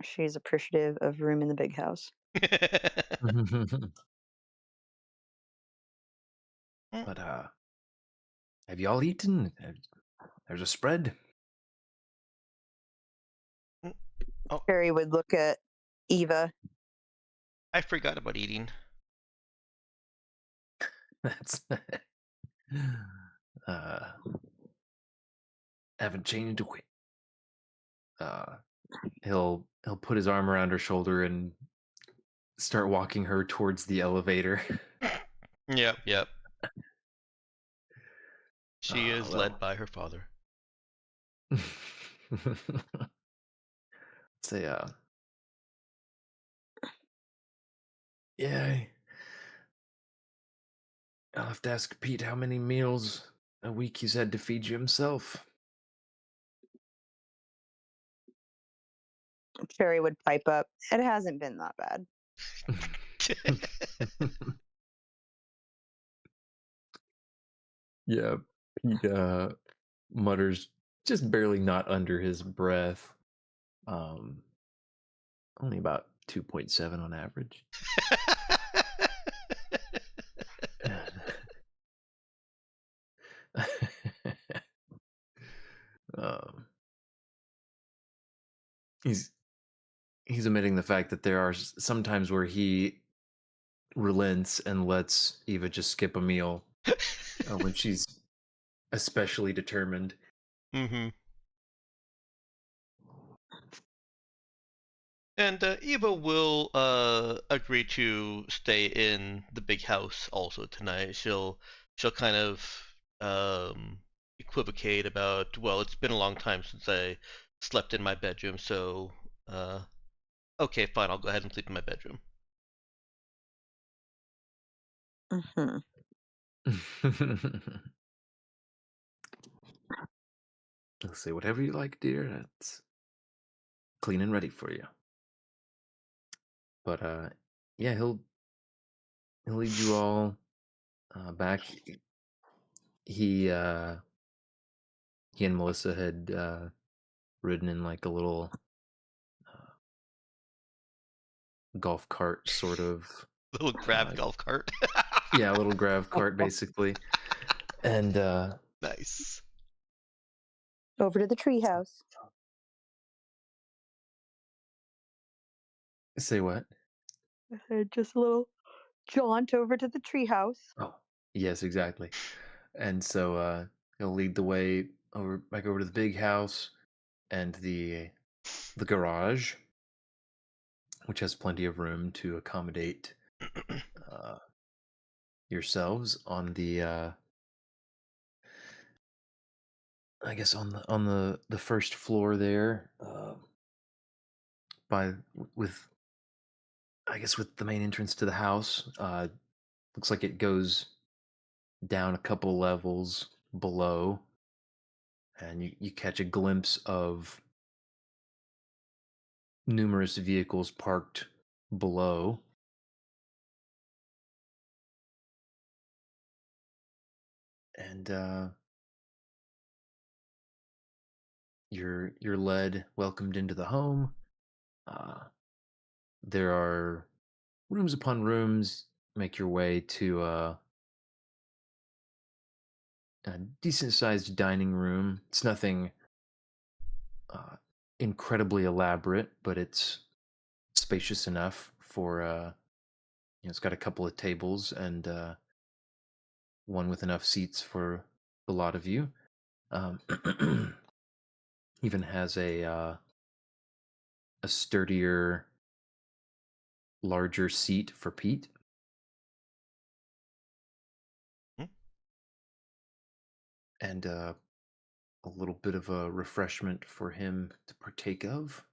She's appreciative of room in the big house. But have you all eaten? There's a spread. Oh, Cherry would look at Eva. I forgot about eating. That's uh haven't changed a way. Uh he'll put his arm around her shoulder and start walking her towards the elevator. Yep, yep. She is led Well. by her father. Say yeah, I'll have to ask Pete how many meals a week he's had to feed you himself. Cherry would pipe up. It hasn't been that bad. Yeah, Pete mutters just barely not under his breath. Um only about 2.7 on average. um, he's he's omitting the fact that there are some times where he relents and lets Eva just skip a meal when she's especially determined. Mm-hmm. And Eva will agree to stay in the big house also tonight. She'll kind of equivocate about, well, it's been a long time since I slept in my bedroom, so okay, fine, I'll go ahead and sleep in my bedroom. Hmm. I'll say whatever you like, dear. That's clean and ready for you. But yeah, he'll lead you all back. He uh, he and Melissa had ridden in like a little golf cart, sort of. Little grab golf cart. Yeah, a little grav cart, basically. And Nice. Over to the treehouse. say what? Just a little jaunt over to the treehouse. Oh, yes, exactly. And so he'll lead the way back over to the big house and the garage, which has plenty of room to accommodate uh, yourselves on the I guess on the first floor there, by with I guess with the main entrance to the house. Looks like it goes down a couple levels below, and you catch a glimpse of numerous vehicles parked below. And you're welcomed into the home. Uh, there are rooms upon rooms. Make your way to a decent sized dining room. It's nothing uh, incredibly elaborate, but it's spacious enough for it's got a couple of tables and one with enough seats for a lot of you. Um, even has a sturdier, larger seat for Pete. Hmm. And a little bit of a refreshment for him to partake of.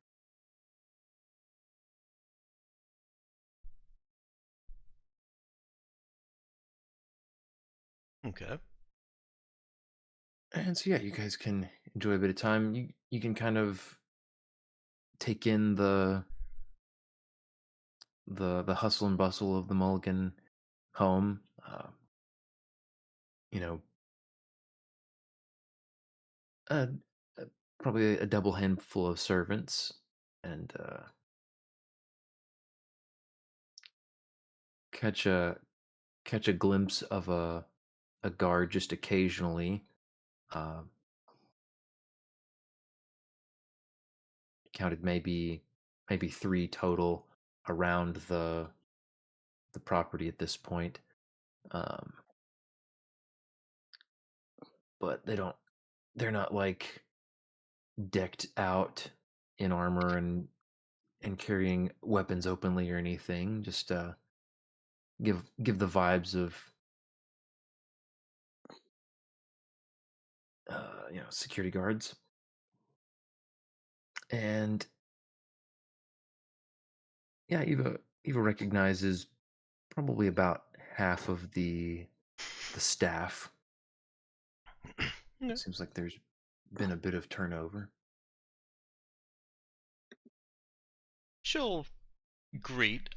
Okay. And so yeah, you guys can enjoy a bit of time. You can kind of take in the hustle and bustle of the Mulligan home. You know, uh, uh, probably a double handful of servants, and catch a glimpse of a guard just occasionally. Uh, Counted maybe three total around the property at this point. Um, but they're not like decked out in armor and carrying weapons openly or anything. Just give the vibes of security guards. And yeah, Eva recognizes probably about half of the staff. Okay. Seems like there's been a bit of turnover. She'll greet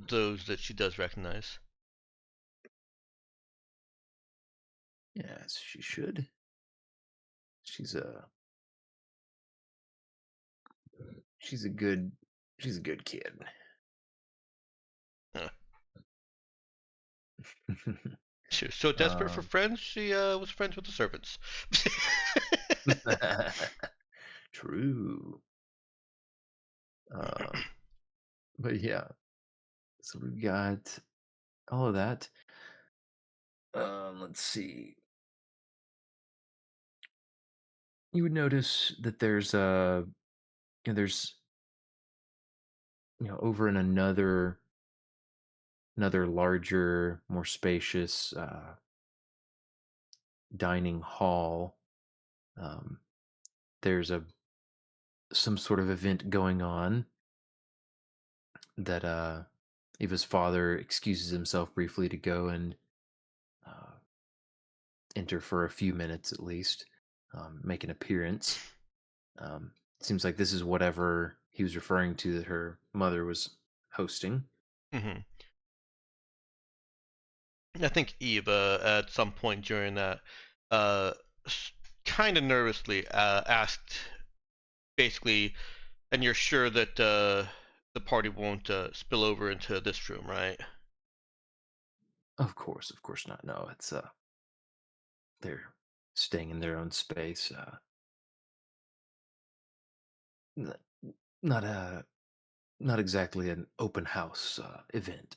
those that she does recognize. Yes, she should. She's she's a good kid. Huh. She was so desperate for um, friends, she was friends with the servants. True. Um, but yeah, so we've got all of that. Let's see. You would notice that there's there's over in another larger, more spacious dining hall. Um, there's a some sort of event going on that Eva's father excuses himself briefly to go and uh, enter for a few minutes at least, make an appearance. Seems like this is whatever he was referring to that her mother was hosting. Hmm. I think Eva, at some point during that, uh, kind of nervously asked, basically, and you're sure that the party won't spill over into this room, right? Of course not. No, it's they're staying in their own space. N- not a not exactly an open house event.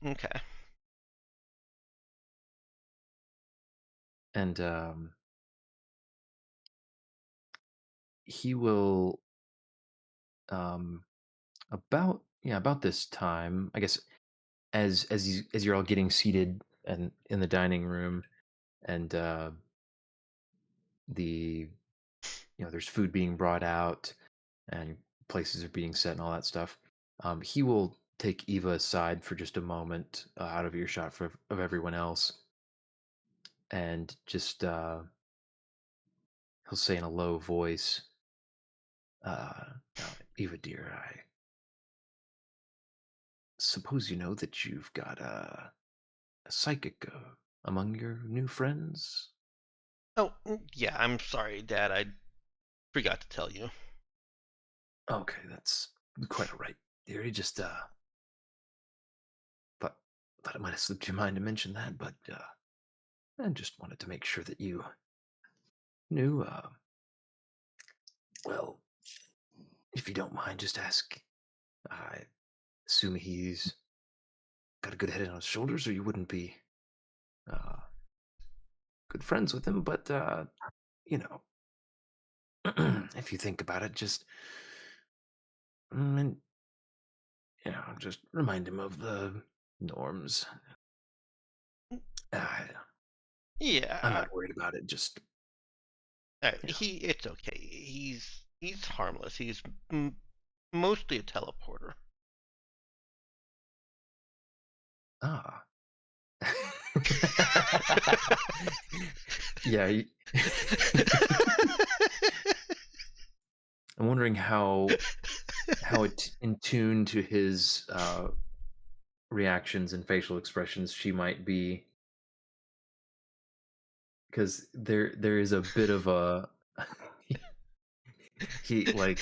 Okay. And he will um about this time, I guess, as you're all getting seated and in the dining room, and the there's food being brought out and places are being set and all that stuff. He will take Eva aside for just a moment, out of earshot of everyone else, and just he'll say in a low voice, "Now, Eva dear, I suppose you know that you've got a psychic among your new friends." Oh, yeah, I'm sorry, Dad. I forgot to tell you. Okay, that's quite all right, dear. He just thought thought it might have slipped your mind to mention that, but I just wanted to make sure that you knew. Well, if you don't mind, just ask. I assume he's got a good head on his shoulders, or you wouldn't be uh, good friends with him. But you know, if you think about it, just and just remind him of the norms. Uh, I'm Yeah, not worried about it. Just it's okay. He's harmless. He's m mostly a teleporter. ah. Yeah, I'm wondering how it in tune to his reactions and facial expressions she might be, because there is a bit of a he like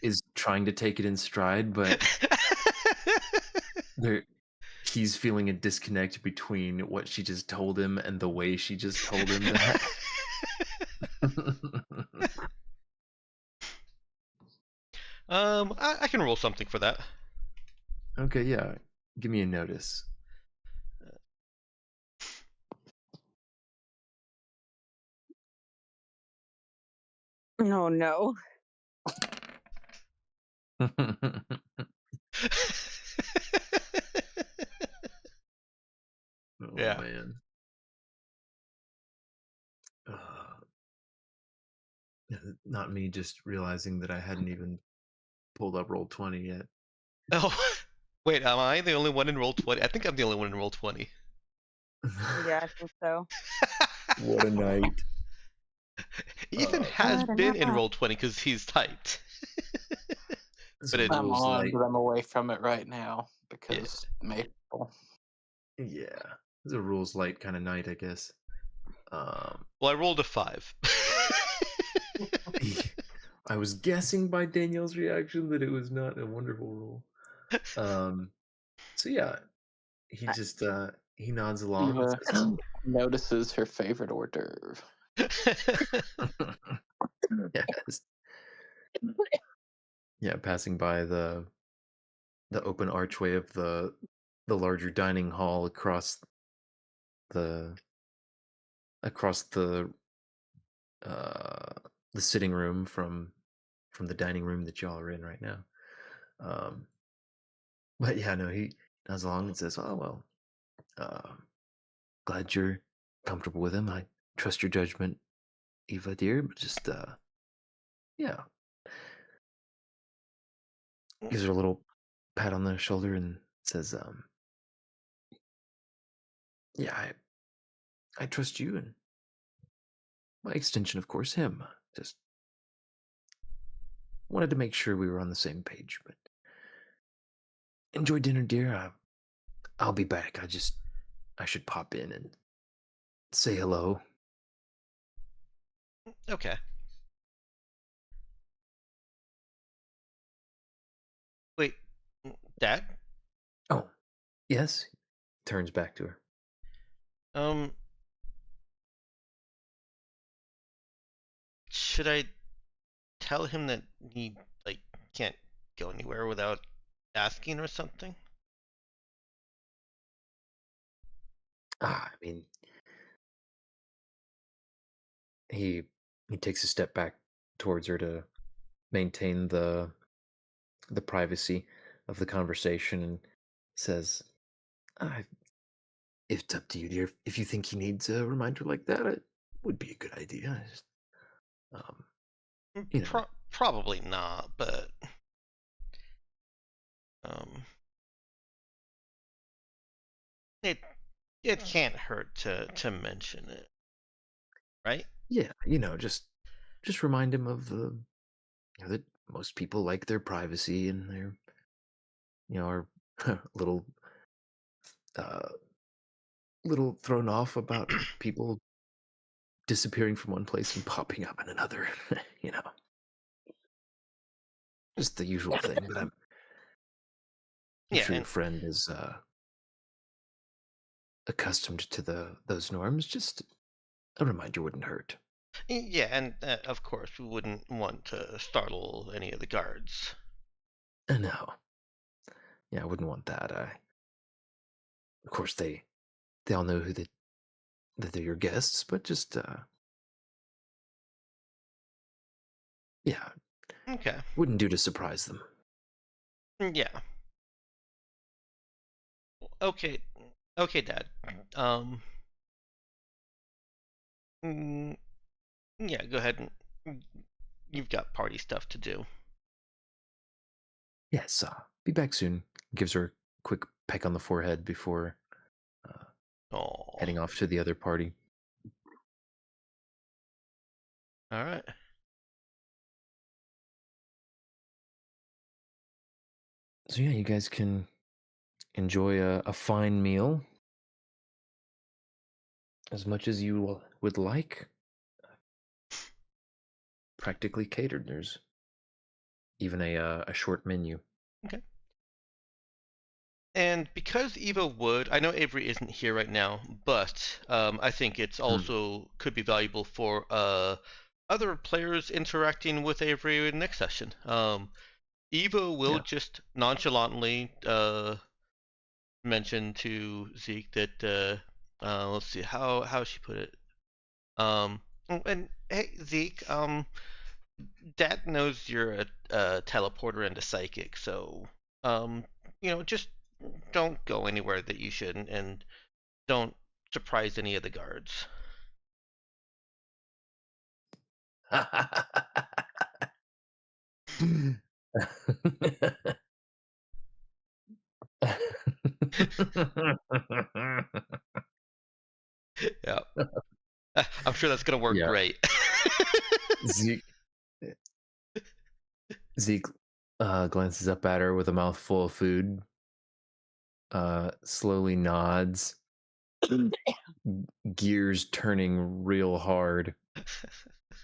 is trying to take it in stride, but there he's feeling a disconnect between what she just told him and the way she just told him that. I can roll something for that. Okay, yeah, give me a notice. Oh no. Oh Yeah. man. uh, Not me just realizing that I hadn't even pulled up roll 20 yet. Oh, wait, am I the only one in roll 20? I think I'm the only one in roll 20. Yeah, I think so. What a night. Ethan has What a been in night. roll 20 because he's typed. This But it, I'm rules on, light. but I'm away from it right now yeah. because Maple. Yeah. It's a rules light kind of night, I guess. Um Well, I rolled a 5. I was guessing by Danielle's reaction that it was not a wonderful roll. So yeah, he I- just he nods along and Eva says, notices her favorite hors d'oeuvre. "Yes." Yeah, passing by the open archway of the larger dining hall the across uh the sitting room from the dining room that y'all are in right now. Um, but yeah, no, he nods along and says, "Oh well, glad you're comfortable with him. I trust your judgment, Eva dear. But just yeah," gives her a little pat on the shoulder and says, "Yeah, I trust you, and by extension, of course, him. Just wanted to make sure we were on the same page. But enjoy dinner, dear. I'll be back. I should pop in and say hello." Okay. Wait, Dad? Oh, yes. Turns back to her. Um, should I tell him that he like can't go anywhere without asking or something? I mean, he he takes a step back towards her to maintain the privacy of the conversation and says, "I if it's up to you, dear. If you think he needs a reminder like that, it would be a good idea. Um, you know, Probably not, but um, it it can't hurt to mention it, right? yeah, just remind him of that most people like their privacy and they're are a uh, little thrown off about people disappearing from one place and popping up in another. you know, just the usual thing. But I'm Yeah, sure your and friend is accustomed to those norms. Just a reminder wouldn't hurt. yeah, and of course we wouldn't want to startle any of the guards. No, yeah, I wouldn't want that. Of course, they all know that they're your guests, but just yeah, Okay. wouldn't do to surprise them. Yeah. Okay. Okay, Dad. Um. mm, yeah. Go ahead and you've got party stuff to do. Yes, be back soon. Gives her a quick peck on the forehead before uh, Oh. heading off to the other party. All right. So yeah, you guys can enjoy a fine meal as much as you would like. Practically catered. There's even a short menu. Okay. And because Eva would, I know Avery isn't here right now, but I think it's Mm, also could be valuable for other players interacting with Avery in next session. Eva will yeah. just nonchalantly mention to Zeke that let's see how she put it. And hey Zeke, Dad knows you're a teleporter and a psychic, so um, just don't go anywhere that you shouldn't, and don't surprise any of the guards. Yeah, I'm sure that's gonna work yeah. great. Zeke Zeke glances up at her with a mouthful of food. Slowly nods. Gears turning real hard.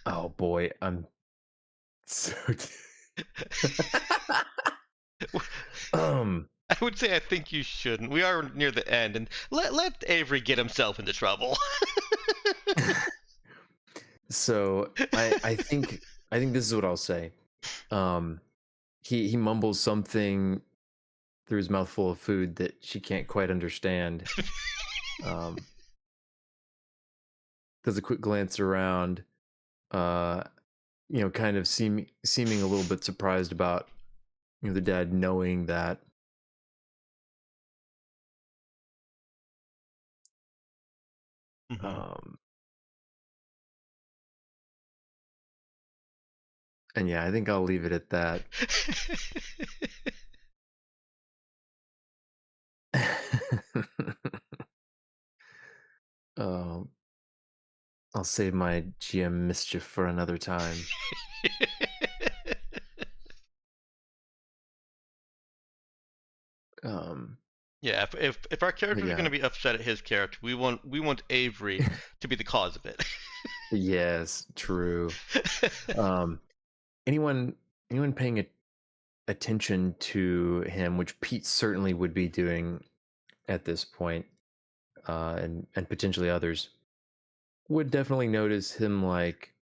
Oh boy, I'm So, um, I would say I think you shouldn't. We are near the end, and let Avery get himself into trouble. so I think this is what I'll say. Um, he mumbles something through his mouth full of food that she can't quite understand. Um, does a quick glance around, uh, kind of seeming a little bit surprised about the dad knowing that. Mhm. Um, and yeah, I think I'll leave it at that. um, I'll save my GM mischief for another time. Um, Yeah, if our but characters are yeah, going to be upset at his character, we want Avery to be the cause of it. yes, true. Um, anyone paying attention to him, which Pete certainly would be doing at this point, and potentially others, would definitely notice him like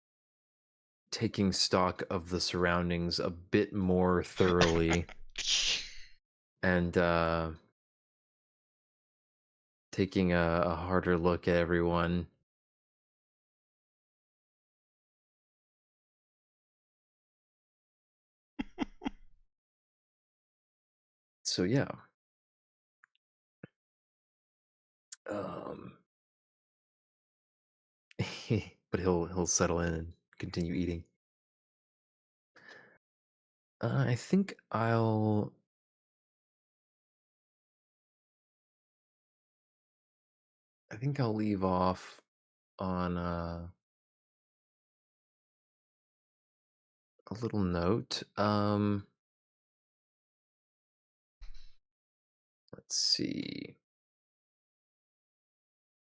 taking stock of the surroundings a bit more thoroughly and taking a harder look at everyone. So yeah. Um, but he'll settle in and continue eating. I think I'll leave off on a little note. Let's see.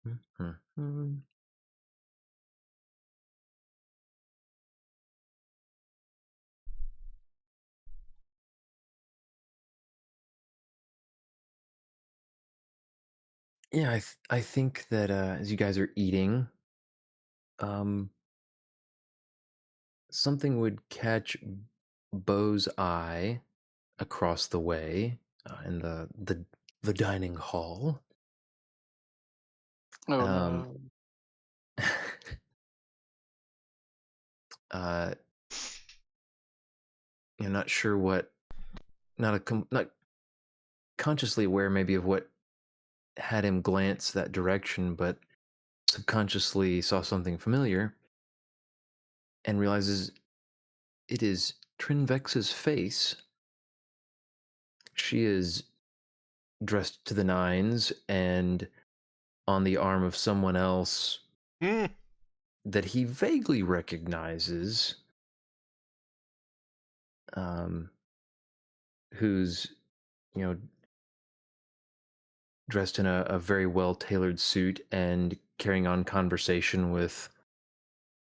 Mhm. Yeah, I think that as you guys are eating, um, something would catch Bo's eye across the way in the dining hall. Oh Um, no. uh, not sure what, not consciously aware maybe of what had him glance that direction, but subconsciously saw something familiar and realizes it is Trinvex's face. She is dressed to the nines and on the arm of someone else Hmm. that he vaguely recognizes, um, who's, you know, dressed in a very well tailored suit and carrying on conversation with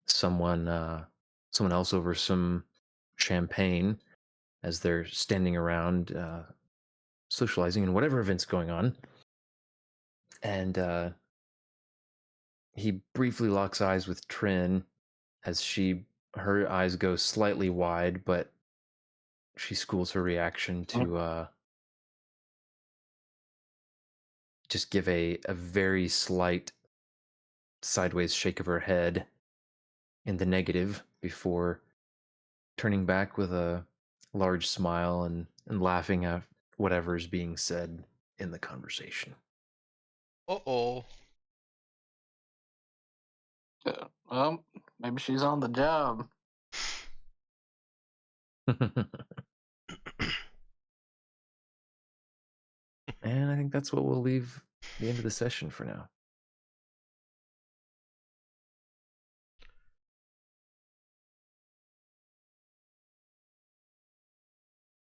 someone, someone else over some champagne as they're standing around socializing and whatever event's going on. And he briefly locks eyes with Trin as her eyes go slightly wide, but she schools her reaction to just give a very slight sideways shake of her head in the negative before turning back with a large smile and laughing at whatever is being said in the conversation. Uh-oh. Well, maybe she's on the job. And I think that's what we'll leave the end of the session for now.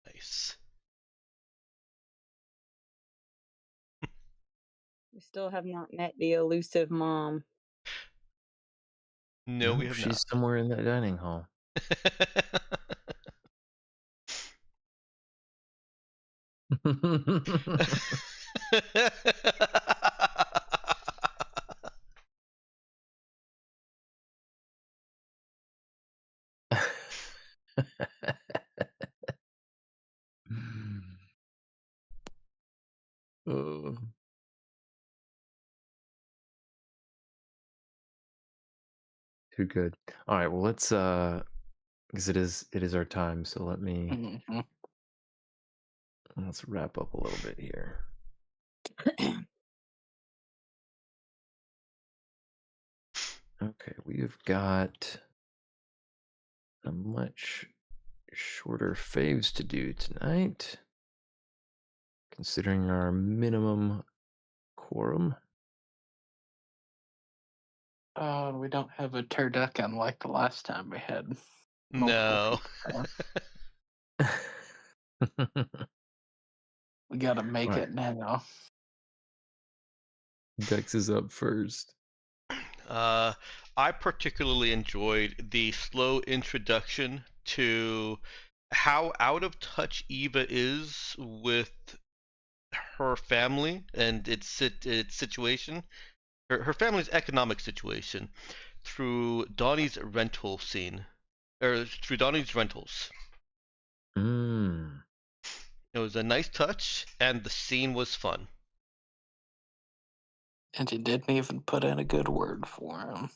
Nice. We still have not met the elusive mom. No, we Nope, have she's not. somewhere in that dining hall. Oh, too good. All right, well let's because it is our time, so Hmm. let's wrap up a little bit here. Okay, we've got a much shorter faves to do tonight, considering our minimum quorum. We don't have a turducken like the last time we had multiple No. people. We got to make All it right, now. Dex is up first. Uh, I particularly enjoyed the slow introduction to how out of touch Eva is with her family and its situation, her family's economic situation, through Donnie's rental scene, or through Donnie's rentals. Mm. It was a nice touch, and the scene was fun. And you didn't even put in a good word for him.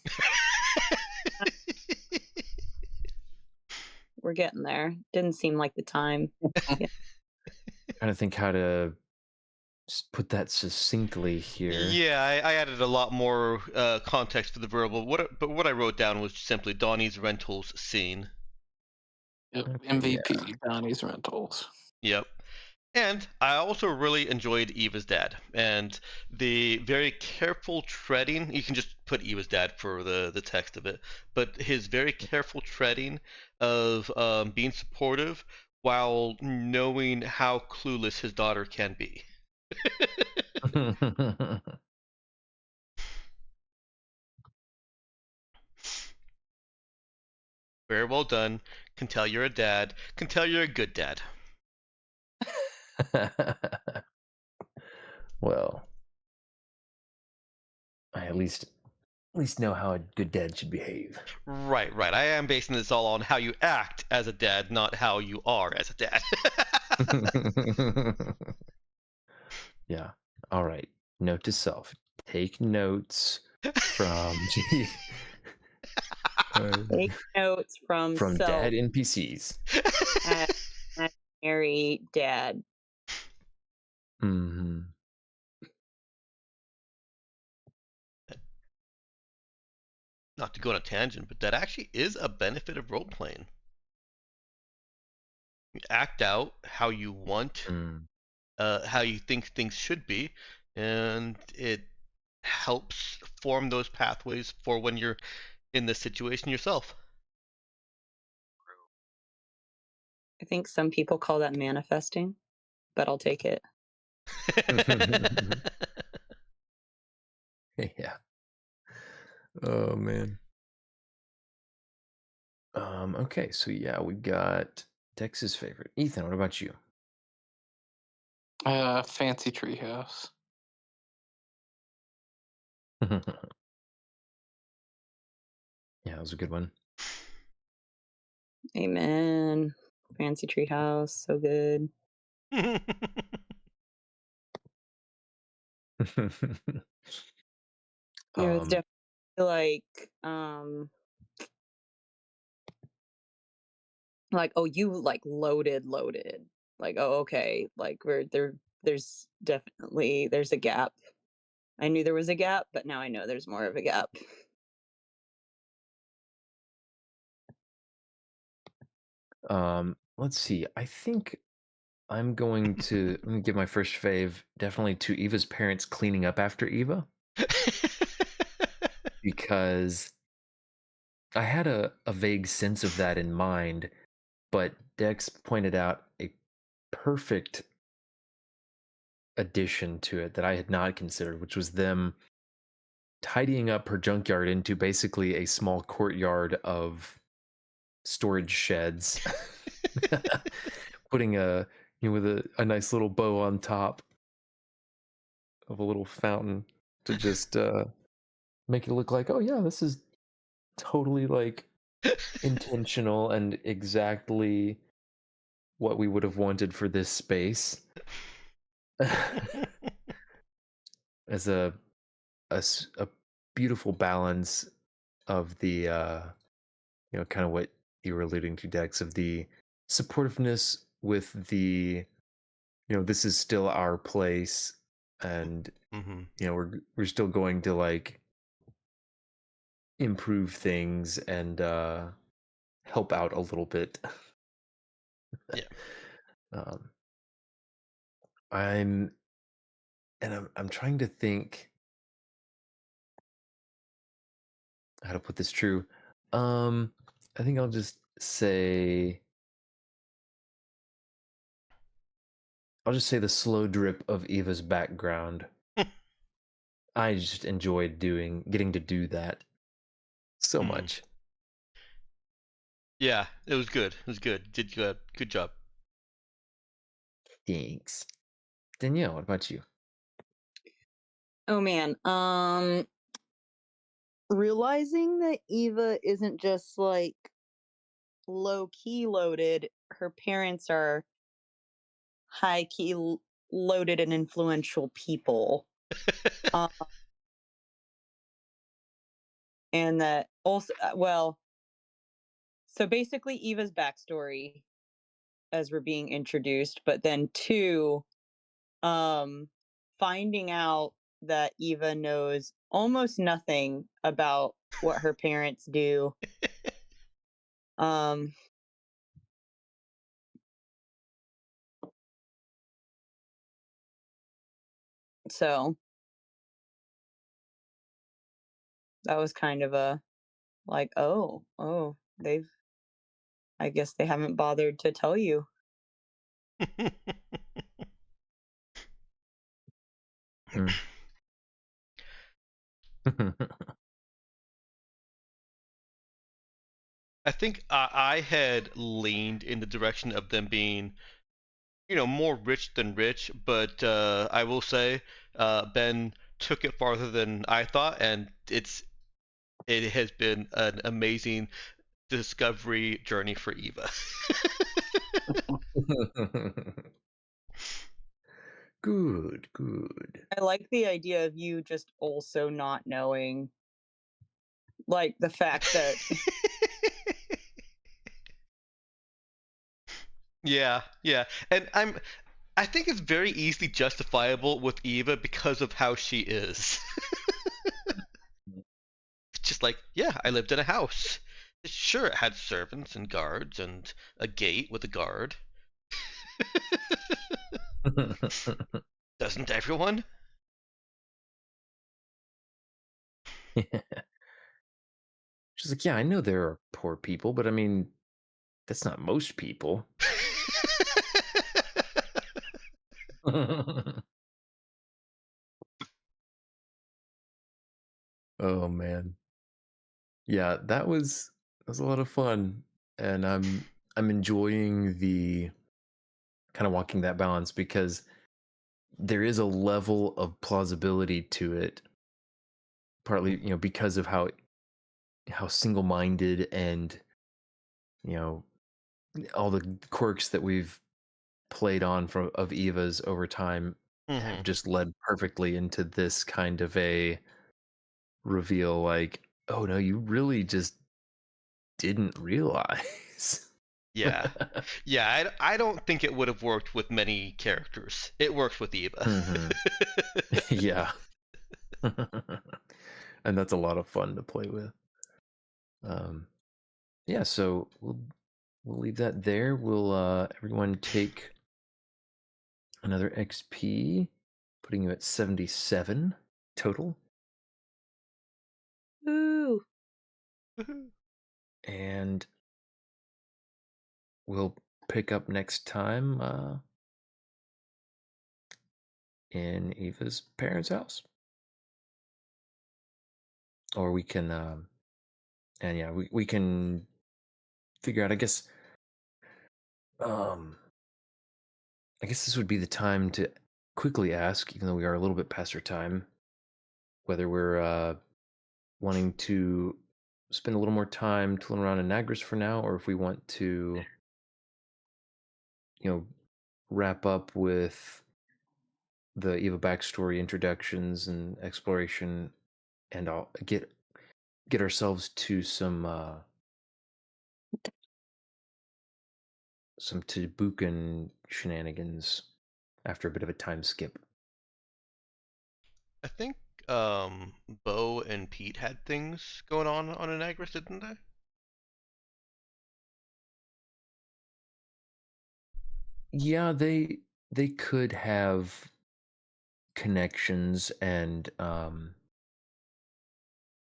We're getting there. Didn't seem like the time. Yeah. Trying to think how to put that succinctly here. Yeah, I added a lot more context for the verbal. But what I wrote down was simply Donnie's rentals scene. Yep, Okay, yeah. MVP, Donnie's Rentals. Yep. And I also really enjoyed Eva's dad and the very careful treading. You can just put Eva's dad for the text of it, but his very careful treading of being supportive while knowing how clueless his daughter can be. Very well done. Can tell you're a dad. Can tell you're a good dad. Well, I at least know how a good dad should behave. Right, right. I am basing this all on how you act as a dad, not how you are as a dad. Yeah. All right. Note to self: take notes from Take notes from from dad self NPCs. as imaginary dad. Hmm. Not to go on a tangent, but that actually is a benefit of role playing. You act out how you want, Mm. how you think things should be, and it helps form those pathways for when you're in this situation yourself. I think some people call that manifesting, but I'll take it. Yeah. Oh man. Okay, so yeah, we got Tex's favorite. Ethan, what about you? Fancy Treehouse. Yeah, that was a good one. Amen. Fancy Treehouse, so good. It was um, definitely um like, oh, you like loaded. Like, oh, okay. Like we're there there's a gap. I knew there was a gap, but now I know there's more of a gap. let's see. I think I'm going to give my first fave definitely to Eva's parents cleaning up after Eva, because I had a vague sense of that in mind, but Dex pointed out a perfect addition to it that I had not considered, which was them tidying up her junkyard into basically a small courtyard of storage sheds, putting a with a nice little bow on top of a little fountain to just make it look like, oh yeah, this is totally like intentional and exactly what we would have wanted for this space. As a beautiful balance of the kind of what you were alluding to, Dex, of the supportiveness with the this is still our place, and Mm-hmm. we're still going to like improve things and help out a little bit. Yeah. um I'm I'm trying to think how to put this true. um I think I'll just say the slow drip of Eva's background. I just enjoyed getting to do that so Mm. much. Yeah, it was good. It was good. Did good. Good job. Thanks. Danielle, what about you? Oh man. Realizing that Eva isn't just like low key loaded, her parents are high key loaded and influential people. Um, and that also, well, so basically Eva's backstory as we're being introduced, but then two, um, finding out that Eva knows almost nothing about what her parents do. Um, so that was kind of a like, oh, I guess they haven't bothered to tell you. Hmm. I think I had leaned in the direction of them being, more rich than rich, but I will say Ben took it farther than I thought, and it has been an amazing discovery journey for Eva. Good, good. I like the idea of you just also not knowing, like the fact that Yeah, yeah, and I think it's very easily justifiable with Eva because of how she is. It's just like, yeah, I lived in a house. Sure, it had servants and guards and a gate with a guard. Doesn't everyone? She's like, yeah, I know there are poor people, but I mean, that's not most people. Oh man. Yeah, that was a lot of fun. And I'm enjoying the kind of walking that balance because there is a level of plausibility to it, partly, because of how single-minded and, you know, all the quirks that we've played on from of Eva's over time have Hmm. just led perfectly into this kind of a reveal like, oh no, you really just didn't realize. Yeah. Yeah, I don't think it would have worked with many characters. It works with Eva. Hmm. Yeah. And that's a lot of fun to play with. Um yeah, so we'll leave that there. We'll everyone take another XP, putting you at 77 total. ooh, And we'll pick up next time in Eva's parents' house. Or we can and yeah, we can figure out, I guess, um I guess this would be the time to quickly ask, even though we are a little bit past our time, whether we're wanting to spend a little more time tooling around in Nagris for now, or if we want to, you know, wrap up with the Eva backstory introductions and exploration, and I'll get ourselves to some Tabukan shenanigans after a bit of a time skip. I think Bo and Pete had things going on Anagris, didn't they? Yeah, they could have connections, and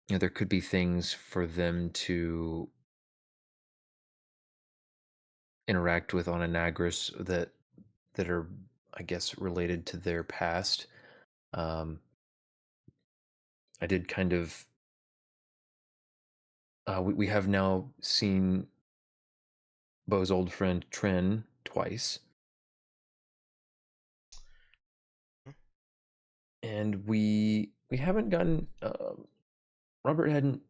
there could be things for them to interact with on Anagris that are, I guess, related to their past. Um, I did kind of. We have now seen Bo's old friend Tren twice, and we haven't gotten. Robert hadn't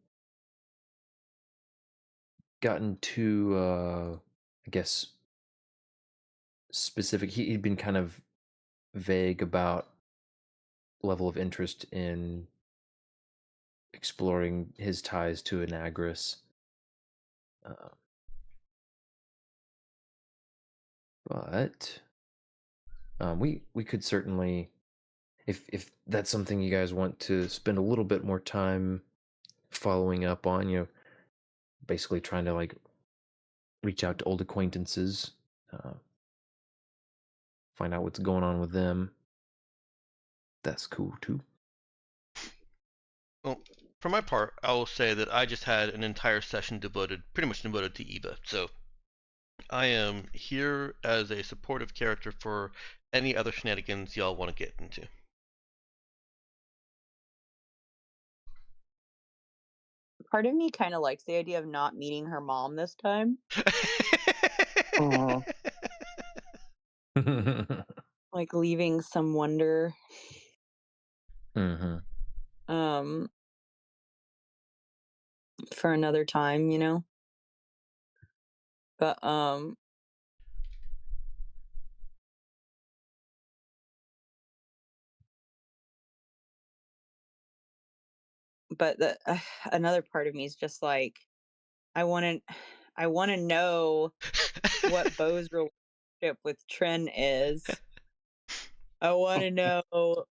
gotten too, I guess, specific. He'd been kind of vague about level of interest in exploring his ties to Anagris. Uh, but we could certainly, if that's something you guys want to spend a little bit more time following up on, basically trying to like reach out to old acquaintances, uh, find out what's going on with them. That's cool too. Well, for my part, I will say that I just had an entire session pretty much devoted to Eva. So I am here as a supportive character for any other shenanigans y'all want to get into. Part of me kind of likes the idea of not meeting her mom this time. Oh, Like leaving some wonder. Mm-hmm. Um, for another time, you know? But, but the another part of me is just like, I want to I want to know what Bo's relationship with Tren is. I want to know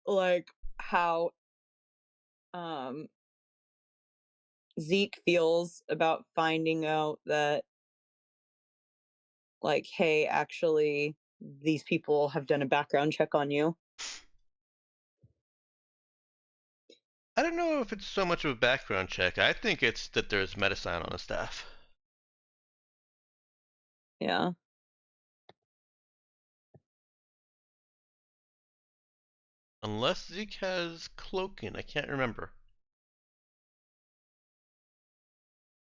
like how um Zeke feels about finding out that like, hey, actually these people have done a background check on you. I don't know if it's so much of a background check. I think it's that there's medicine on the staff. Yeah. Unless Zeke has cloaking, I can't remember.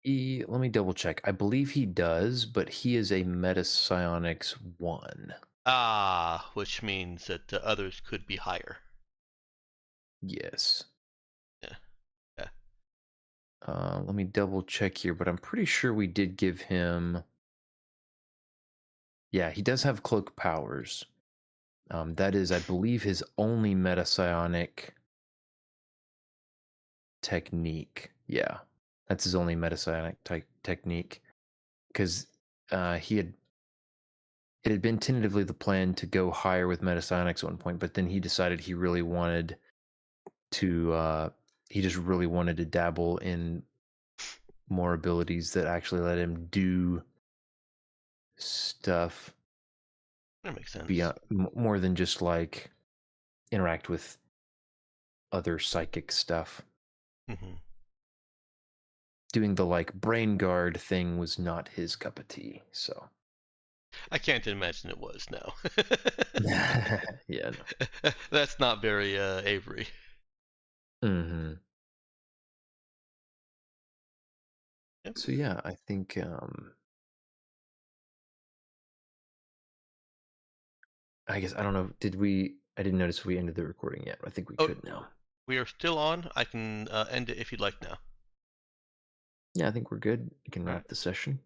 Let me double check. I believe he does, but he is a Metapsionics 1. Ah, which means that the others could be higher. Yes. Yeah. Yeah. Let me double check here, but I'm pretty sure we did give him. Yeah, he does have cloak powers. That is, I believe, his only metapsionic technique. Yeah, that's his only metapsionic technique. Because he had it had been tentatively the plan to go higher with metapsionics at one point, but then he decided he really wanted to. He just really wanted to dabble in more abilities that actually let him do stuff That makes sense. beyond more than just like interact with other psychic stuff. Mm-hmm. Doing the like brain guard thing was not his cup of tea. So I can't imagine it was, no. yeah, no. That's not very Avery. Mm-hmm. Yep. So yeah, I think I guess I don't know. Did we? I didn't notice if we ended the recording yet. I think we Oh, could now. we are still on. I can end it if you'd like now. Yeah, I think we're good. We can All wrap right. the session.